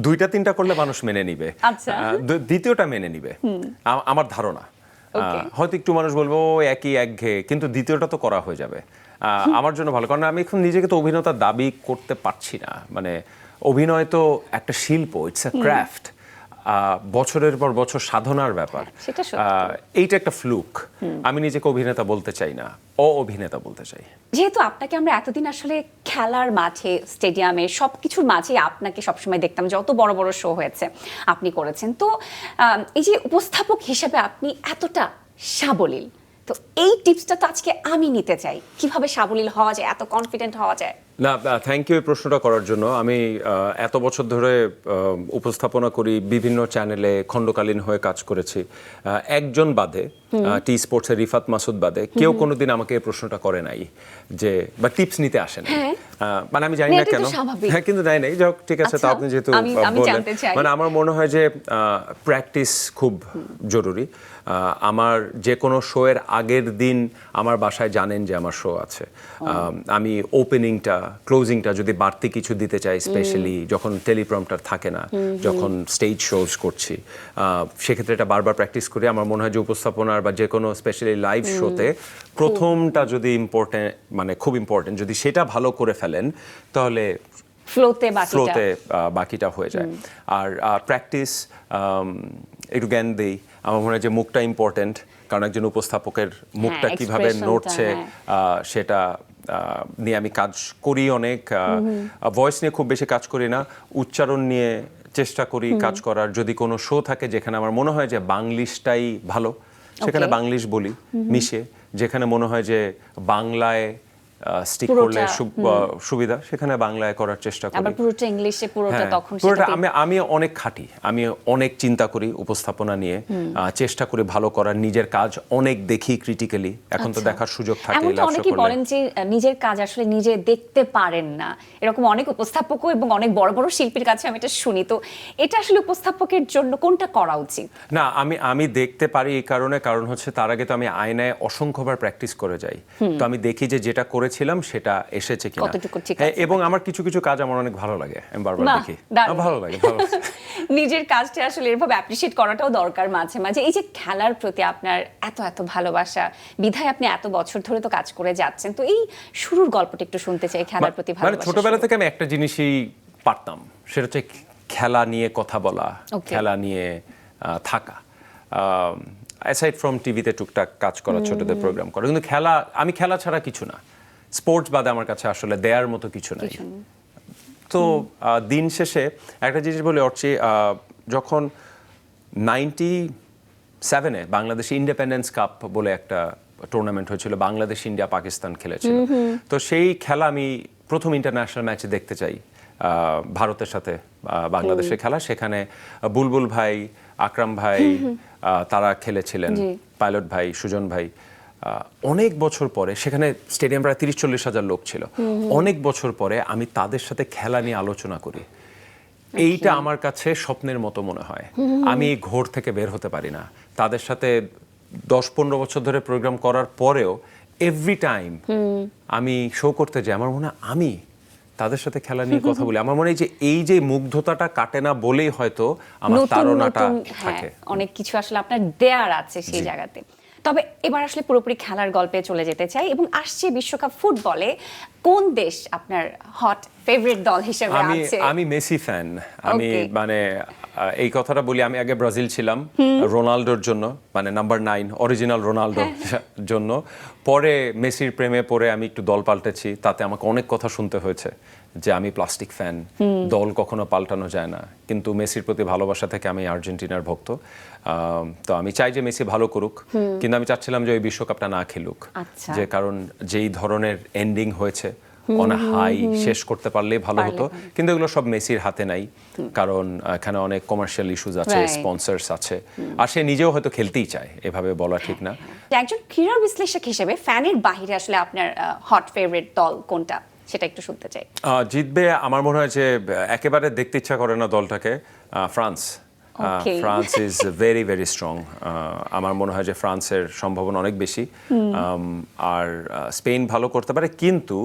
A: দুইটা তিনটা করলে মানুষ মেনে নিবে,
B: আচ্ছা।
A: দ্বিতীয়টা মেনে নিবে আমার ধারণা।
B: Okay.
A: হয়তো একটু মানুষ বলবো ও একই একঘেয়ে, কিন্তু দ্বিতীয়টা তো করা হয়ে যাবে। আমার জন্য ভালো, কারণ আমি এখন নিজেকে তো অভিনেতার দাবি করতে পারছি না। মানে অভিনয় তো একটা শিল্প, ইটস আ ক্রাফট, বছরের পর বছর সাধনার ব্যাপার।
B: সেটা সত্যি।
A: এইটা একটা ফ্লুক। আমি নিজেকে অভিনেতা বলতে চাই না, অভিনেতা বলতে চাই।
B: যেহেতু আপনাকে আমরা এতদিন আসলে খেলার মাঠে, স্টেডিয়ামে, সবকিছুর মাঝে আপনাকে সবসময় দেখতাম, যত বড় বড় শো হয়েছে আপনি করেছেন, তো এই যে উপস্থাপক হিসেবে আপনি এতটা সাবলীল, তো এই টিপসটা তো আজকে আমি নিতে চাই, কিভাবে সাবলীল হওয়া যায়, এত কনফিডেন্ট হওয়া যায়।
A: না, থ্যাংক ইউ এই প্রশ্নটা করার জন্য। আমি এত বছর ধরে উপস্থাপনা করি, বিভিন্ন চ্যানেলে খণ্ডকালীন হয়ে কাজ করেছি। একজন বাদে, টি স্পোর্টসের রিফাত মাসুদ বাদে, কেউ কোনোদিন আমাকে এই প্রশ্নটা করে নাই যে, বা টিপস নিতে আসে না। মানে আমি জানি না
B: এটা তো
A: কেন,
B: স্বাভাবিক।
A: হ্যাঁ, কিন্তু নাই যাক, ঠিক আছে। তো
B: আচ্ছা,
A: আপনি যেহেতু
B: আমি
A: বললেন,
B: জানতে চাই।
A: মানে আমার মনে হয় যে প্র্যাকটিস খুব জরুরি। আমার যে কোনো শো এর আগের দিন আমার বাসায় জানেন যে আমার শো আছে। আমি ওপেনিংটা, ক্লোজিংটা যদি বাড়তি কিছু দিতে চাই, স্পেশালি যখন টেলিপ্রম্পটার থাকে না, যখন স্টেজ শোজ করছি, সেক্ষেত্রে এটা বারবার প্র্যাকটিস করি। আমার মনে হয় যে উপস্থাপনার বা যে কোনো স্পেশালি লাইভ শোতে প্রথমটা যদি ইম্পর্টেন্ট, মানে খুব ইম্পর্টেন্ট, যদি সেটা ভালো করে ফেলেন তাহলে ফ্লোতে বাকিটা হয়ে যায়। আর প্র্যাকটিস, একটু জ্ঞান দেই। আমার মনে হয় যে মুখটা ইম্পর্টেন্ট, কারণ একজন উপস্থাপকের মুখটা কিভাবে নড়ছে সেটা নিয়ে আমি কাজ করি অনেক। ভয়েস নিয়ে খুব বেশি কাজ করি না, উচ্চারণ নিয়ে চেষ্টা করি কাজ করার। যদি কোনো শো থাকে যেখানে আমার মনে হয় যে বাংলিশটাই ভালো, সেখানে বাংলিশ বলি মিশিয়ে। যেখানে মনে হয় যে বাংলায় স্টিক করলে সুবিধা, সেখানে বাংলায় করার চেষ্টা করি।
B: আবার পুরোটা ইংলিশে, পুরোটা তখন
A: আমি অনেক খাটি, আমি অনেক চিন্তা করি উপস্থাপনা নিয়ে, চেষ্টা করি ভালো করার। নিজের কাজ অনেক দেখি ক্রিটিক্যালি, এখন তো দেখার সুযোগ থাকে।
B: অনেকেই বলেন যে নিজের কাজ আসলে নিজে দেখতে পারেন না, এরকম অনেক উপস্থাপক এবং অনেক বড় বড় শিল্পীর কাছে আমি এটা শুনি। তো এটা আসলে উপস্থাপকের জন্য কোনটা করা উচিত?
A: না, আমি দেখতে পারি এই কারণ হচ্ছে তার আগে তো আমি আয়নায় অসংখ্যবার প্র্যাকটিস করে যাই। তো আমি দেখি যে যেটা করেছিলাম সেটা এসেছে কিনা। এবং আমার কিছু কিছু কাজ আমার অনেক ভালো লাগে, আমি বারবার দেখি, ভালো লাগে।
B: নিজের কাজটা আসলে এভাবে অ্যাপ্রিশিয়েট করাটাও দরকার মাঝে মাঝে। এই যে খেলার প্রতি আপনার এত এত ভালোবাসা, বিধায় আপনি এত বছর ধরে তো কাজ করে যাচ্ছেন, তো এই শুরুর গল্পটা একটু শুনতে চাই, খেলার প্রতি ভালোবাসা।
A: ছোটবেলা থেকে আমি একটা জিনিসই পারতাম, সেটা হচ্ছে খেলা নিয়ে কথা বলা, খেলা নিয়ে থাকা। অ্যাসাইড ফ্রম টিভিতে টুকটাক কাজ করা, ছোটদের প্রোগ্রাম করা, কিন্তু আমি খেলা ছাড়া কিছু না। স্পোর্টস বাদে আমার কাছে আসলে দেয়ার মতো কিছু নাই। তো দিন শেষে একটা জিনিস বলে অর্চি, যখন 97-এ বাংলাদেশ ইন্ডিপেন্ডেন্স কাপ বলে একটা টুর্নামেন্ট হয়েছিল, বাংলাদেশ, ইন্ডিয়া, পাকিস্তান খেলেছিল। তো সেই খেলা আমি প্রথম ইন্টারন্যাশনাল ম্যাচে দেখতে চাই, ভারতের সাথে বাংলাদেশের খেলা। সেখানে বুলবুল ভাই, আকরাম ভাই তারা খেলেছিলেন, পাইলট ভাই, সুজন ভাই। অনেক বছর পরে সেখানে স্টেডিয়াম প্রায় 30-40 হাজার লোক ছিল। অনেক বছর পরে আমি তাদের সাথে খেলা নিয়ে আলোচনা করি। এইটা আমার কাছে স্বপ্নের মতো মনে হয়। আমি ঘোর থেকে বের হতে পারি না। তাদের সাথে 10-15 বছর ধরে প্রোগ্রাম করার পরেও এভরি টাইম আমি শো করতে যাই, আমার মনে হয় আমি তাদের সাথে খেলা নিয়ে কথা বলি। আমার মনে হয় যে এই যে মুগ্ধতাটা কাটে না বলেই হয়তো আমার তাড়নাটা থাকে।
B: অনেক কিছু আসলে আপনার দেয়ার আছে সেই জায়গাতে। তবে এবার আসলে পুরোপুরি খেলার গল্পে চলে যেতে চাই, এবং আসছে বিশ্বকাপ ফুটবলে, কোন দেশ আপনার হট ফেভারিট দল হিসেবে আছে?
A: আমি মেসি ফ্যান। আমি মানে এই কথাটা বলি, আমি আগে ব্রাজিল ছিলাম রোনাল্ডোর জন্য, মানে নাম্বার 9 অরিজিনাল রোনাল্ডোর জন্য। পরে মেসির প্রেমে পড়ে আমি একটু দল পাল্টেছি, তাতে আমাকে অনেক কথা শুনতে হয়েছে যে আমি প্লাস্টিক ফ্যান, দল কখনো পাল্টানো যায় না। কিন্তু মেসির প্রতি ভালোবাসা থেকে আমি আর্জেন্টিনার ভক্ত। তো আমি চাই যে মেসি ভালো করুক, কিন্তু আমি চাচ্ছিলাম যে ওই বিশ্বকাপটা না খেলুক। যে কারণ যেই ধরনের এন্ডিং হয়েছে, অন হাই শেষ করতে পারলেই ভালো হতো, কিন্তু এগুলো সব মেসির হাতে নাই। কারণ এখানে অনেক কমার্শিয়াল ইস্যুজ আছে, স্পন্সরস আছে, আর সে নিজেও হয়তো খেলতেই চায়, এভাবে বলা ঠিক না।
B: একজন ক্রীড়া বিশ্লেষক হিসেবে ফ্যানের বাইরে আসলে আপনার হট ফেভারিট দল কোনটা, সেটা একটু শুনতে চাই।
A: জিতবে আমার মনে হয় যে একেবারে দেখতে ইচ্ছা করে না দলটাকে, France.
B: Okay.
A: France is very very strong. আমার মনে হয় যে ফ্রান্সের সম্ভাবনা অনেক বেশি। আর স্পেন ভালো করতে পারে, কিন্তু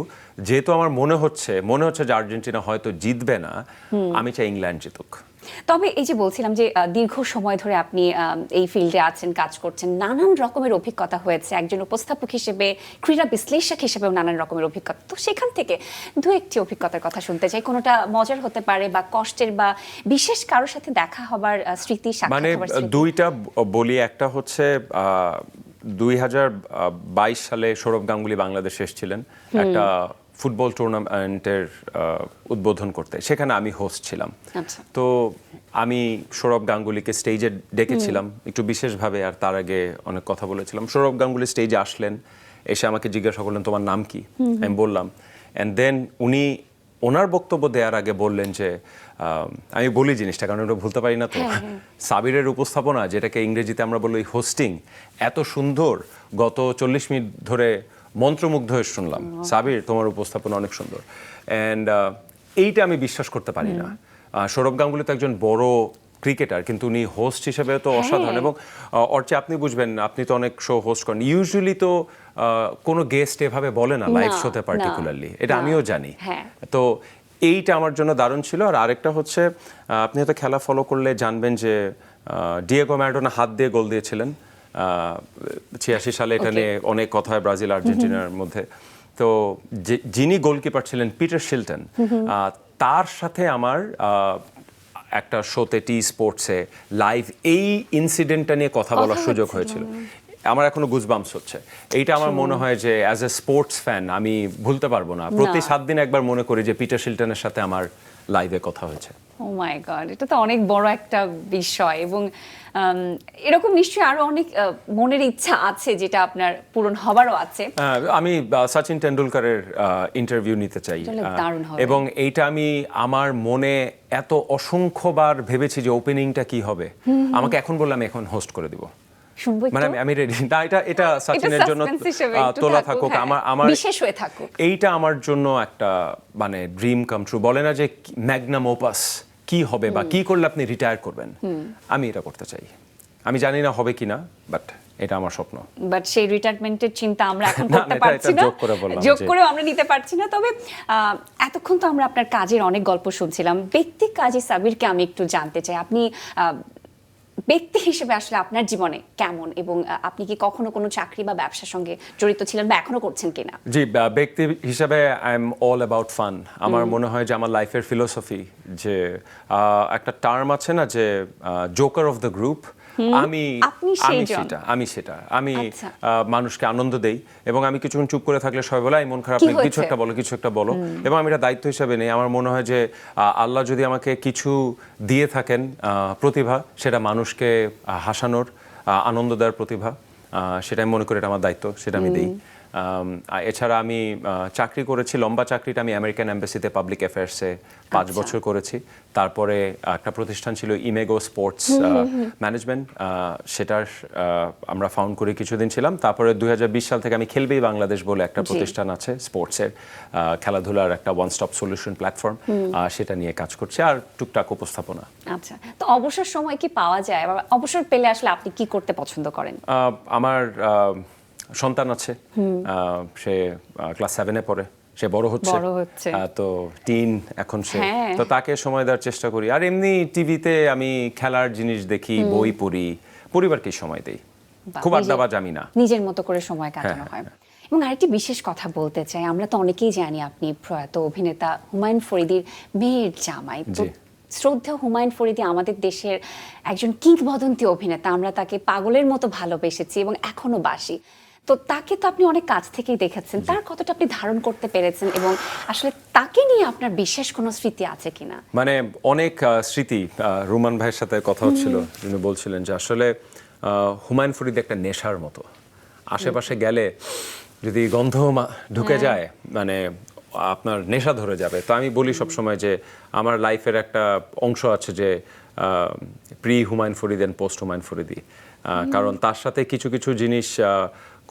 A: যেহেতু আমার মনে হচ্ছে যে আর্জেন্টিনা হয়তো জিতবে না, আমি চাই ইংল্যান্ড জিতুক।
B: তবে এই যে বলছিলাম যে দীর্ঘ সময় ধরে আপনি এই ফিল্ডে আছেন, কাজ করছেন, নানান রকমের অভিজ্ঞতা হয়েছে, একজন উপস্থাপক হিসেবে, ক্রীড়া বিশ্লেষক হিসেবেও নানান রকমের অভিজ্ঞতা। তো সেখান থেকে দু একটি অভিজ্ঞতার কথা শুনতে চাই, কোনোটা মজার হতে পারে বা কষ্টের, বা বিশেষ কারোর সাথে দেখা হবার স্মৃতি, সাক্ষাৎ
A: মানে
B: হবার স্মৃতি।
A: দুইটা বলি। একটা হচ্ছে 2022 সালে সৌরভ গাঙ্গুলি বাংলাদেশে এসেছিলেন একটা ফুটবল টুর্নামেন্টের উদ্বোধন করতে, সেখানে আমি হোস্ট ছিলাম।
B: আচ্ছা।
A: তো আমি সৌরভ গাঙ্গুলিকে স্টেজে ডেকেছিলাম একটু বিশেষভাবে, আর তার আগে অনেক কথা বলেছিলাম। সৌরভ গাঙ্গুলি স্টেজে আসলেন, এসে আমাকে জিজ্ঞাসা করলেন তোমার নাম কি, আমি বললাম। অ্যান্ড দেন উনি ওনার বক্তব্য দেওয়ার আগে বললেন যে আমি বলি জিনিসটা, কারণ ওটা ভুলতে পারি না তো, সাবিরের উপস্থাপনা, যেটাকে ইংরেজিতে আমরা বলি হোস্টিং, এত সুন্দর, গত 40 মিনিট ধরে মন্ত্রমুগ্ধ হয়ে শুনলাম। সাবির, তোমার উপস্থাপনা অনেক সুন্দর। অ্যান্ড এইটা আমি বিশ্বাস করতে পারি না। সৌরভ গাঙ্গুলি তো একজন বড় ক্রিকেটার, কিন্তু উনি হোস্ট হিসেবে তো অসাধারণ। এবং ওর চেয়ে আপনি বুঝবেন, আপনি তো অনেক শো হোস্ট করেন, ইউজুয়ালি তো কোনো গেস্ট এভাবে বলে না লাইভ শোতে পার্টিকুলারলি, এটা আমিও জানি। তো এইটা আমার জন্য দারুণ ছিল। আর আরেকটা হচ্ছে, আপনি হয়তো খেলা ফলো করলে জানবেন যে ডিয়েগো ম্যারাডোনা হাত দিয়ে গোল দিয়েছিলেন 86 সালে। এটা নিয়ে অনেক কথা হয় ব্রাজিল আর্জেন্টিনার মধ্যে। তো যিনি গোলকিপার ছিলেন পিটার শিলটন, তার সাথে আমার একটা শোতে, টি স্পোর্টসে লাইভ এই ইনসিডেন্টটা নিয়ে কথা বলার সুযোগ হয়েছিল। আমার এখনো গুজবাম্পস হচ্ছে। এইটা আমার মনে হয় যে অ্যাজ এ স্পোর্টস ফ্যান আমি ভুলতে পারবো না। প্রতি 7 দিন একবার মনে করি যে পিটার শিলটনের সাথে আমার লাইভে কথা হয়েছে।
B: ও মাই গড, এটা তো অনেক বড় একটা বিষয়। এবং এরকম নিশ্চয়ই আরো অনেক মনের ইচ্ছা আছে যেটা আপনার পূরণ হবারও আছে।
A: আমি সচিন টেন্ডুলকারের ইন্টারভিউ নিতে চাই,
B: দারুণ হবে।
A: এবং এইটা আমি আমার মনে এত অসংখ্যবার ভেবেছি যে ওপেনিংটা কি হবে। আমাকে এখন বললাম এখন হোস্ট করে দিব, মানে আমি রেডি না। এটা সচিনের জন্য তোলা থাকুক, আমার
B: বিশেষ হয়ে থাকুক।
A: এইটা আমার জন্য একটা মানে ড্রিম কাম ট্রু। বলে না যে ম্যাগনাম ওপাস, কি হবে বা কি করলে আপনি রিটায়ার করবেন, আমি এটা করতে চাই। আমি জানি না হবে কিনা, বাট এটা আমার স্বপ্ন।
B: বাট সেই রিটায়ারমেন্টের চিন্তা আমরা এখন করতে পারছি না, যোগ করেও আমরা নিতে পারছি না। তবে এতক্ষণ তো আমরা আপনার কাজের অনেক গল্প শুনছিলাম। ব্যক্তি কাজে সাবিরকে আমি একটু জানতে চাই, আপনি ব্যক্তি হিসেবে আসলে আপনার জীবনে কেমন, এবং আপনি কি কখনো কোনো চাকরি বা ব্যবসার সঙ্গে জড়িত ছিলেন বা এখনো করছেন কিনা?
A: জি, ব্যক্তি হিসাবে I am all about fun. আমার মনে হয় যে আমার লাইফের ফিলোসফি, যে একটা টার্ম আছে না যে জোকার অফ দ্য গ্রুপ, আমি সেটা আমি মানুষকে আনন্দ দেই। এবং আমি কিছুক্ষণ চুপ করে থাকলে সবাই বলে মন খারাপ, কিছু একটা বলো। এবং আমি এটা দায়িত্ব হিসাবে নেই। আমার মনে হয় যে আল্লাহ যদি আমাকে কিছু দিয়ে থাকেন প্রতিভা, সেটা মানুষকে হাসানোর, আনন্দ দেওয়ার প্রতিভা, সেটা আমি মনে করি এটা আমার দায়িত্ব, সেটা আমি দিই। এছাড়া আমি চাকরি করেছি, লম্বা চাকরিটা আমি আমেরিকান এম্বাসিতে পাবলিক অ্যাফেয়ার্সে 5 বছর করেছি। তারপরে একটা প্রতিষ্ঠান ছিল ইমেগো স্পোর্টস ম্যানেজমেন্ট, সেটার আমরা ফাউন্ড করে কিছুদিন ছিলাম। তারপরে 2020 সাল থেকে আমি খেলবেই বাংলাদেশ বলে একটা প্রতিষ্ঠান আছে স্পোর্টসের, খেলাধুলার একটা ওয়ান স্টপ সলিউশন প্ল্যাটফর্ম, সেটা নিয়ে কাজ করছে, আর টুকটাক উপস্থাপনা।
B: আচ্ছা, তো অবসর সময় কি পাওয়া যায়, বা অবসর পেলে আসলে আপনি কি করতে পছন্দ করেন?
A: আমার সন্তান আছে, সে ক্লাস 7-এ পড়ে, সে বড় হচ্ছে, তো টিন এখন সে, তো তাকে সময় দেওয়ার চেষ্টা করি। আর এমনি টিভিতে আমি খেলার জিনিস দেখি, বই পড়ি, পরিবারকে সময় দেই। খুব আড্ডাবাজ আমি না,
B: নিজের মতো করে সময় কাটানো হয়। এবং আরেকটি বিশেষ কথা বলতে চাই, আমরা তো অনেকেই জানি আপনি প্রয়াত অভিনেতা হুমায়ুন ফরিদির মেয়ের জামাই। শ্রদ্ধেয় হুমায়ুন ফরিদি আমাদের দেশের একজন কিংবদন্তি অভিনেতা, আমরা তাকে পাগলের মতো ভালোবেসেছি এবং এখনো বাসি। তো তাকে তো আপনি অনেক কাছ থেকেই দেখেছেন, তার কতটা আপনি ধারণ করতে পেরেছেন, এবং আসলে তাকে নিয়ে আপনার বিশেষ কোনো স্মৃতি আছে কিনা?
A: মানে অনেক স্মৃতি। রুমান ভাইয়ের সাথে কথা হচ্ছিল, তিনি বলছিলেন যে আসলে হুমায়ুন ফরিদি একটা নেশার মতো, আশেপাশে গেলে যদি গন্ধ ঢুকে যায়, মানে আপনার নেশা ধরে যাবে। তো আমি বলি সবসময় যে আমার লাইফের একটা অংশ আছে যে pre Humayun Faridi and post Humayun Faridi, কারণ তার সাথে কিছু কিছু জিনিস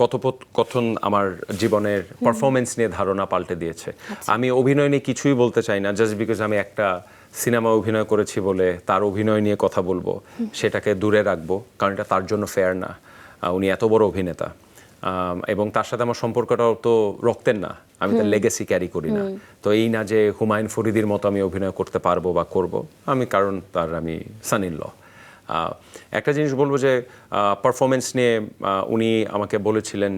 A: কথোপকথন আমার জীবনের পারফরমেন্স নিয়ে ধারণা পাল্টে দিয়েছে। আমি অভিনয় নিয়ে কিছুই বলতে চাই না, জাস্ট বিকজ আমি একটা সিনেমা অভিনয় করেছি বলে তার অভিনয় নিয়ে কথা বলবো, সেটাকে দূরে রাখবো, কারণ এটা তার জন্য ফেয়ার না। উনি এত বড় অভিনেতা, এবং তার সাথে আমার সম্পর্কটাও তো রক্তের না, আমি তার লেগেসি ক্যারি করি না। তো এই না যে হুমায়ুন ফরিদির মতো আমি অভিনয় করতে পারবো বা করব, আমি কারণ আমি সান ইন ল। একটা জিনিস বলবো যে পারফরমেন্স নিয়ে উনি আমাকে বলেছিলেন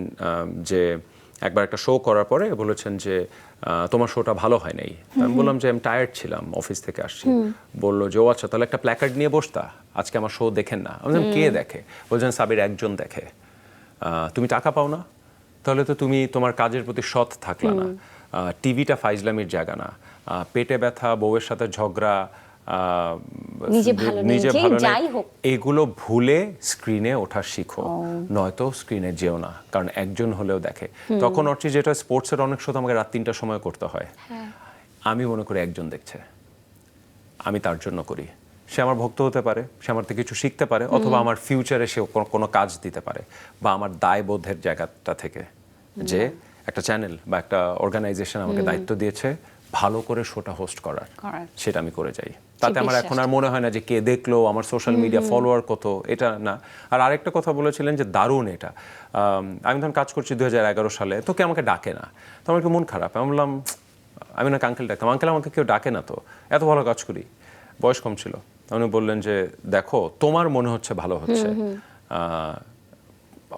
A: যে একবার একটা শো করার পরে বলেছেন যে তোমার শোটা ভালো হয় নাই। আমি বললাম যে আমি টায়ার্ড ছিলাম, অফিস থেকে আসছি। বললো যে ও আচ্ছা, তাহলে একটা প্ল্যাকার্ড নিয়ে বসতা, আজকে আমার শো দেখেন না। আমি বললাম কে দেখে? বলছেন সাবির একজন দেখে। তুমি টাকা পাও না, তাহলে তো তুমি তোমার কাজের প্রতি সৎ থাকলা না। টিভিটা ফাইজলামির জায়গা না। পেটে ব্যথা, বউয়ের সাথে ঝগড়া, নিজে ভালো
B: যাই হোক,
A: এগুলো ভুলে স্ক্রিনে ওঠা শিখো, নয়তো স্ক্রিনে যেও না, কারণ একজন হলেও দেখে। তখন অর্চি যেটা স্পোর্টসের অনেক শো আমাকে রাত 3টার সময় করতে হয়, আমি মনে করি একজন দেখছে, আমি তার জন্য করি। সে আমার ভক্ত হতে পারে, সে আমার থেকে কিছু শিখতে পারে, অথবা আমার ফিউচারে সে কোনো কাজ দিতে পারে, বা আমার দায়বোধের জায়গাটা থেকে যে একটা চ্যানেল বা একটা অর্গানাইজেশন আমাকে দায়িত্ব দিয়েছে ভালো করে শোটা হোস্ট করার, সেটা আমি করে যাই। তাতে আমার এখন আর মনে হয় না যে কে দেখলো, আমার সোশ্যাল মিডিয়া ফলোয়ার কত, এটা না। আর আরেকটা কথা বলেছিলেন যে দারুণ এটা, আমি তখন কাজ করছি 2011 সালে, তো কে আমাকে ডাকে না, তো আমার একটু মন খারাপ। আমি বললাম, আমি না আঙ্কেল ডাকতাম, আঙ্কেল আমাকে কেউ ডাকে না, তো এত ভালো কাজ করি। বয়স কম ছিল। উনি বললেন যে দেখো, তোমার মনে হচ্ছে ভালো হচ্ছে,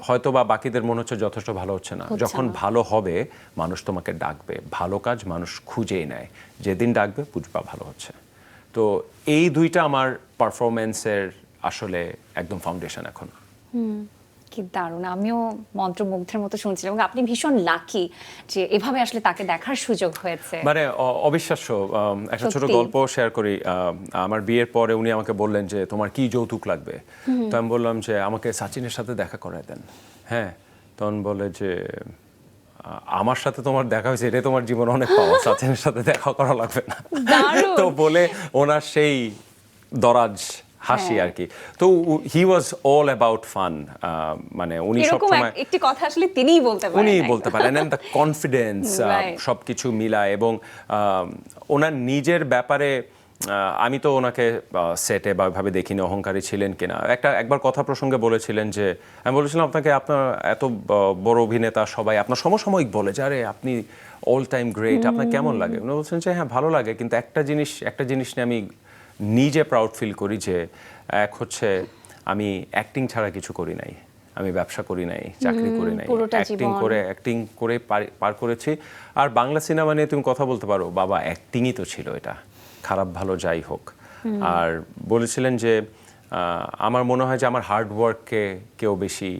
A: হয়তো বা বাকিদের মনে হচ্ছে যথেষ্ট ভালো হচ্ছে না। যখন ভালো হবে মানুষ তোমাকে ডাকবে, ভালো কাজ মানুষ খুঁজেই নেয়, যেদিন ডাকবে বুঝবা ভালো হচ্ছে। তো এই দুইটা আমার পারফরমেন্সের আসলে একদম ফাউন্ডেশন এখন।
B: কি দারুণ, আমিও মন্ত্রমুগ্ধের মতো শুনছিলাম, এবং আপনি ভীষণ লাকি যে এভাবে আসলে তাকে দেখার সুযোগ হয়েছে।
A: মানে অবিশ্বাস্য। একটা ছোট গল্প শেয়ার করি। আমার বিয়ের পরে উনি আমাকে বললেন যে তোমার কি যৌতুক লাগবে, তো আমি বললাম যে আমাকে সচিনের সাথে দেখা করায় দেন। হ্যাঁ, তখন বলে যে আমার সাথে তোমার দেখা হয়েছে, এটাই তোমার জীবন অনেক পাওয়া, সচিনের সাথে দেখা করা লাগবে না। তো বলে ওনার সেই দরাজ হাসি আর কি। তো হি ওয়াজ অল অ্যাবাউট ফান। মানে উনি সবসময়
B: একটি কথা আসলে তিনিই বলতে পারেন,
A: এন্ড দ্য কনফিডেন্স, সবকিছু মিলায়। এবং ওনার নিজের ব্যাপারে আমি তো ওনাকে সেটে বা ভাবে দেখিনি অহংকারী ছিলেন কিনা। একবার কথা প্রসঙ্গে বলেছিলেন যে, আমি বলেছিলাম আপনাকে, আপনার এত বড় অভিনেতা সবাই আপনার সমসাময়িক বলে যে আরে আপনি অল টাইম গ্রেট, আপনার কেমন লাগে? উনি বলছেন যে হ্যাঁ ভালো লাগে, কিন্তু একটা জিনিস নিয়ে আমি নিজে প্রাউড ফিল করি, যে এক হচ্ছে আমি অ্যাক্টিং ছাড়া কিছু করি নাই, আমি ব্যবসা করি নাই, চাকরি করি নাই, অ্যাক্টিং করে পার করেছি। আর বাংলা সিনেমা নিয়ে তুমি কথা বলতে পারো, বাবা অ্যাক্টিংই তো ছিল এটা, খারাপ ভালো যাই হোক। আর বলেছিলেন যে আমার মনে হয় যে আমার হার্ডওয়ার্ককে কেউ বেশি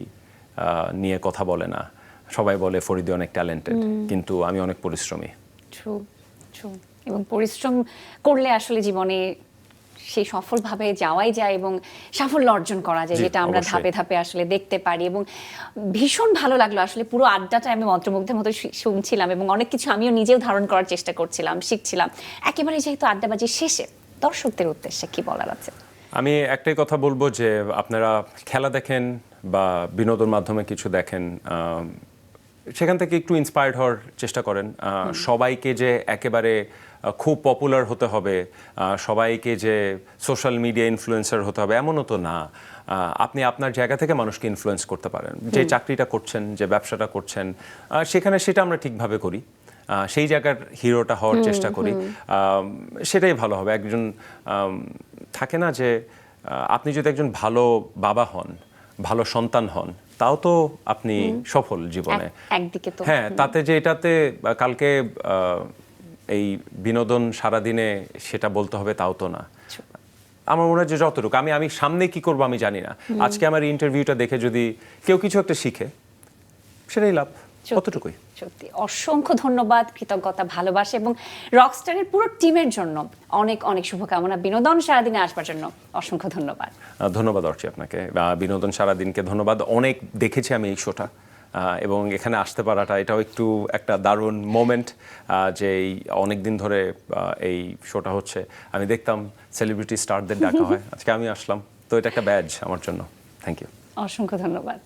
A: নিয়ে কথা বলে না, সবাই বলে ফরিদি অনেক ট্যালেন্টেড, কিন্তু আমি অনেক পরিশ্রমী।
B: এবং পরিশ্রম করলে আসলে জীবনে সেই সফলভাবে যাওয়াই যায় এবং সাফল্য অর্জন করা যায়, যেটা আমরা ধাপে ধাপে আসলে দেখতে পারি। এবং ভীষণ ভালো লাগলো আসলে পুরো আড্ডাটা আমি মন্ত্রমুগ্ধের মতো শুনছিলাম, এবং অনেক কিছু আমিও নিজেও ধারণ করার চেষ্টা করছিলাম, শিখছিলাম। একেবারে যেহেতু আড্ডাবাজির শেষে দর্শকদের উদ্দেশ্যে কি বলার আছে?
A: আমি একটাই কথা বলবো যে আপনারা খেলা দেখেন বা বিনোদন মাধ্যমে কিছু দেখেন, সেখান থেকে একটু ইন্সপায়ার্ড হওয়ার চেষ্টা করেন। সবাইকে যে একেবারে খুব পপুলার হতে হবে, সবাইকে যে সোশ্যাল মিডিয়া ইনফ্লুয়েন্সার হতে হবে, এমনও তো না। আপনি আপনার জায়গা থেকে মানুষকে ইনফ্লুয়েন্স করতে পারেন। যে চাকরিটা করছেন, যে ব্যবসাটা করছেন, সেখানে সেটা আমরা ঠিকভাবে করি, সেই জায়গার হিরোটা হওয়ার চেষ্টা করি, সেটাই ভালো হবে। একজন থাকে না যে আপনি যদি একজন ভালো বাবা হন, ভালো সন্তান হন, তাও তো আপনি সফল জীবনে।
B: একদিকে তো
A: হ্যাঁ, তাতে যে এটাতে কালকে এই বিনোদন সারাদিনে সেটা বলতে হবে তাও তো না। আমার মনে হয় যে যতটুকু আমি সামনে কি করবো আমি জানি না, আজকে আমার ইন্টারভিউটা দেখে যদি কেউ কিছু একটা শিখে, সেটাই লাভ, কতটুকুই।
B: সত্যি অসংখ্য ধন্যবাদ, কৃতজ্ঞতা, ভালোবাসা, এবং রকস্টারের পুরো টিমের জন্য অনেক অনেক শুভকামনা। বিনোদন সারাদিনে আসবার জন্য অসংখ্য ধন্যবাদ।
A: ধন্যবাদ অর্চি আপনাকে, বিনোদন সারাদিনকে ধন্যবাদ। অনেক দেখেছি আমি এই শোটা, এবং এখানে আসতে পারাটা এটাও একটু একটা দারুণ মোমেন্ট, যে অনেক দিন ধরে এই শোটা হচ্ছে। আমি দেখতাম সেলিব্রিটি স্টারদের ডাকা হয়, আজকে আমি আসলাম, তো এটা একটা ব্যাজ আমার জন্য। থ্যাংক ইউ,
B: অসংখ্য ধন্যবাদ।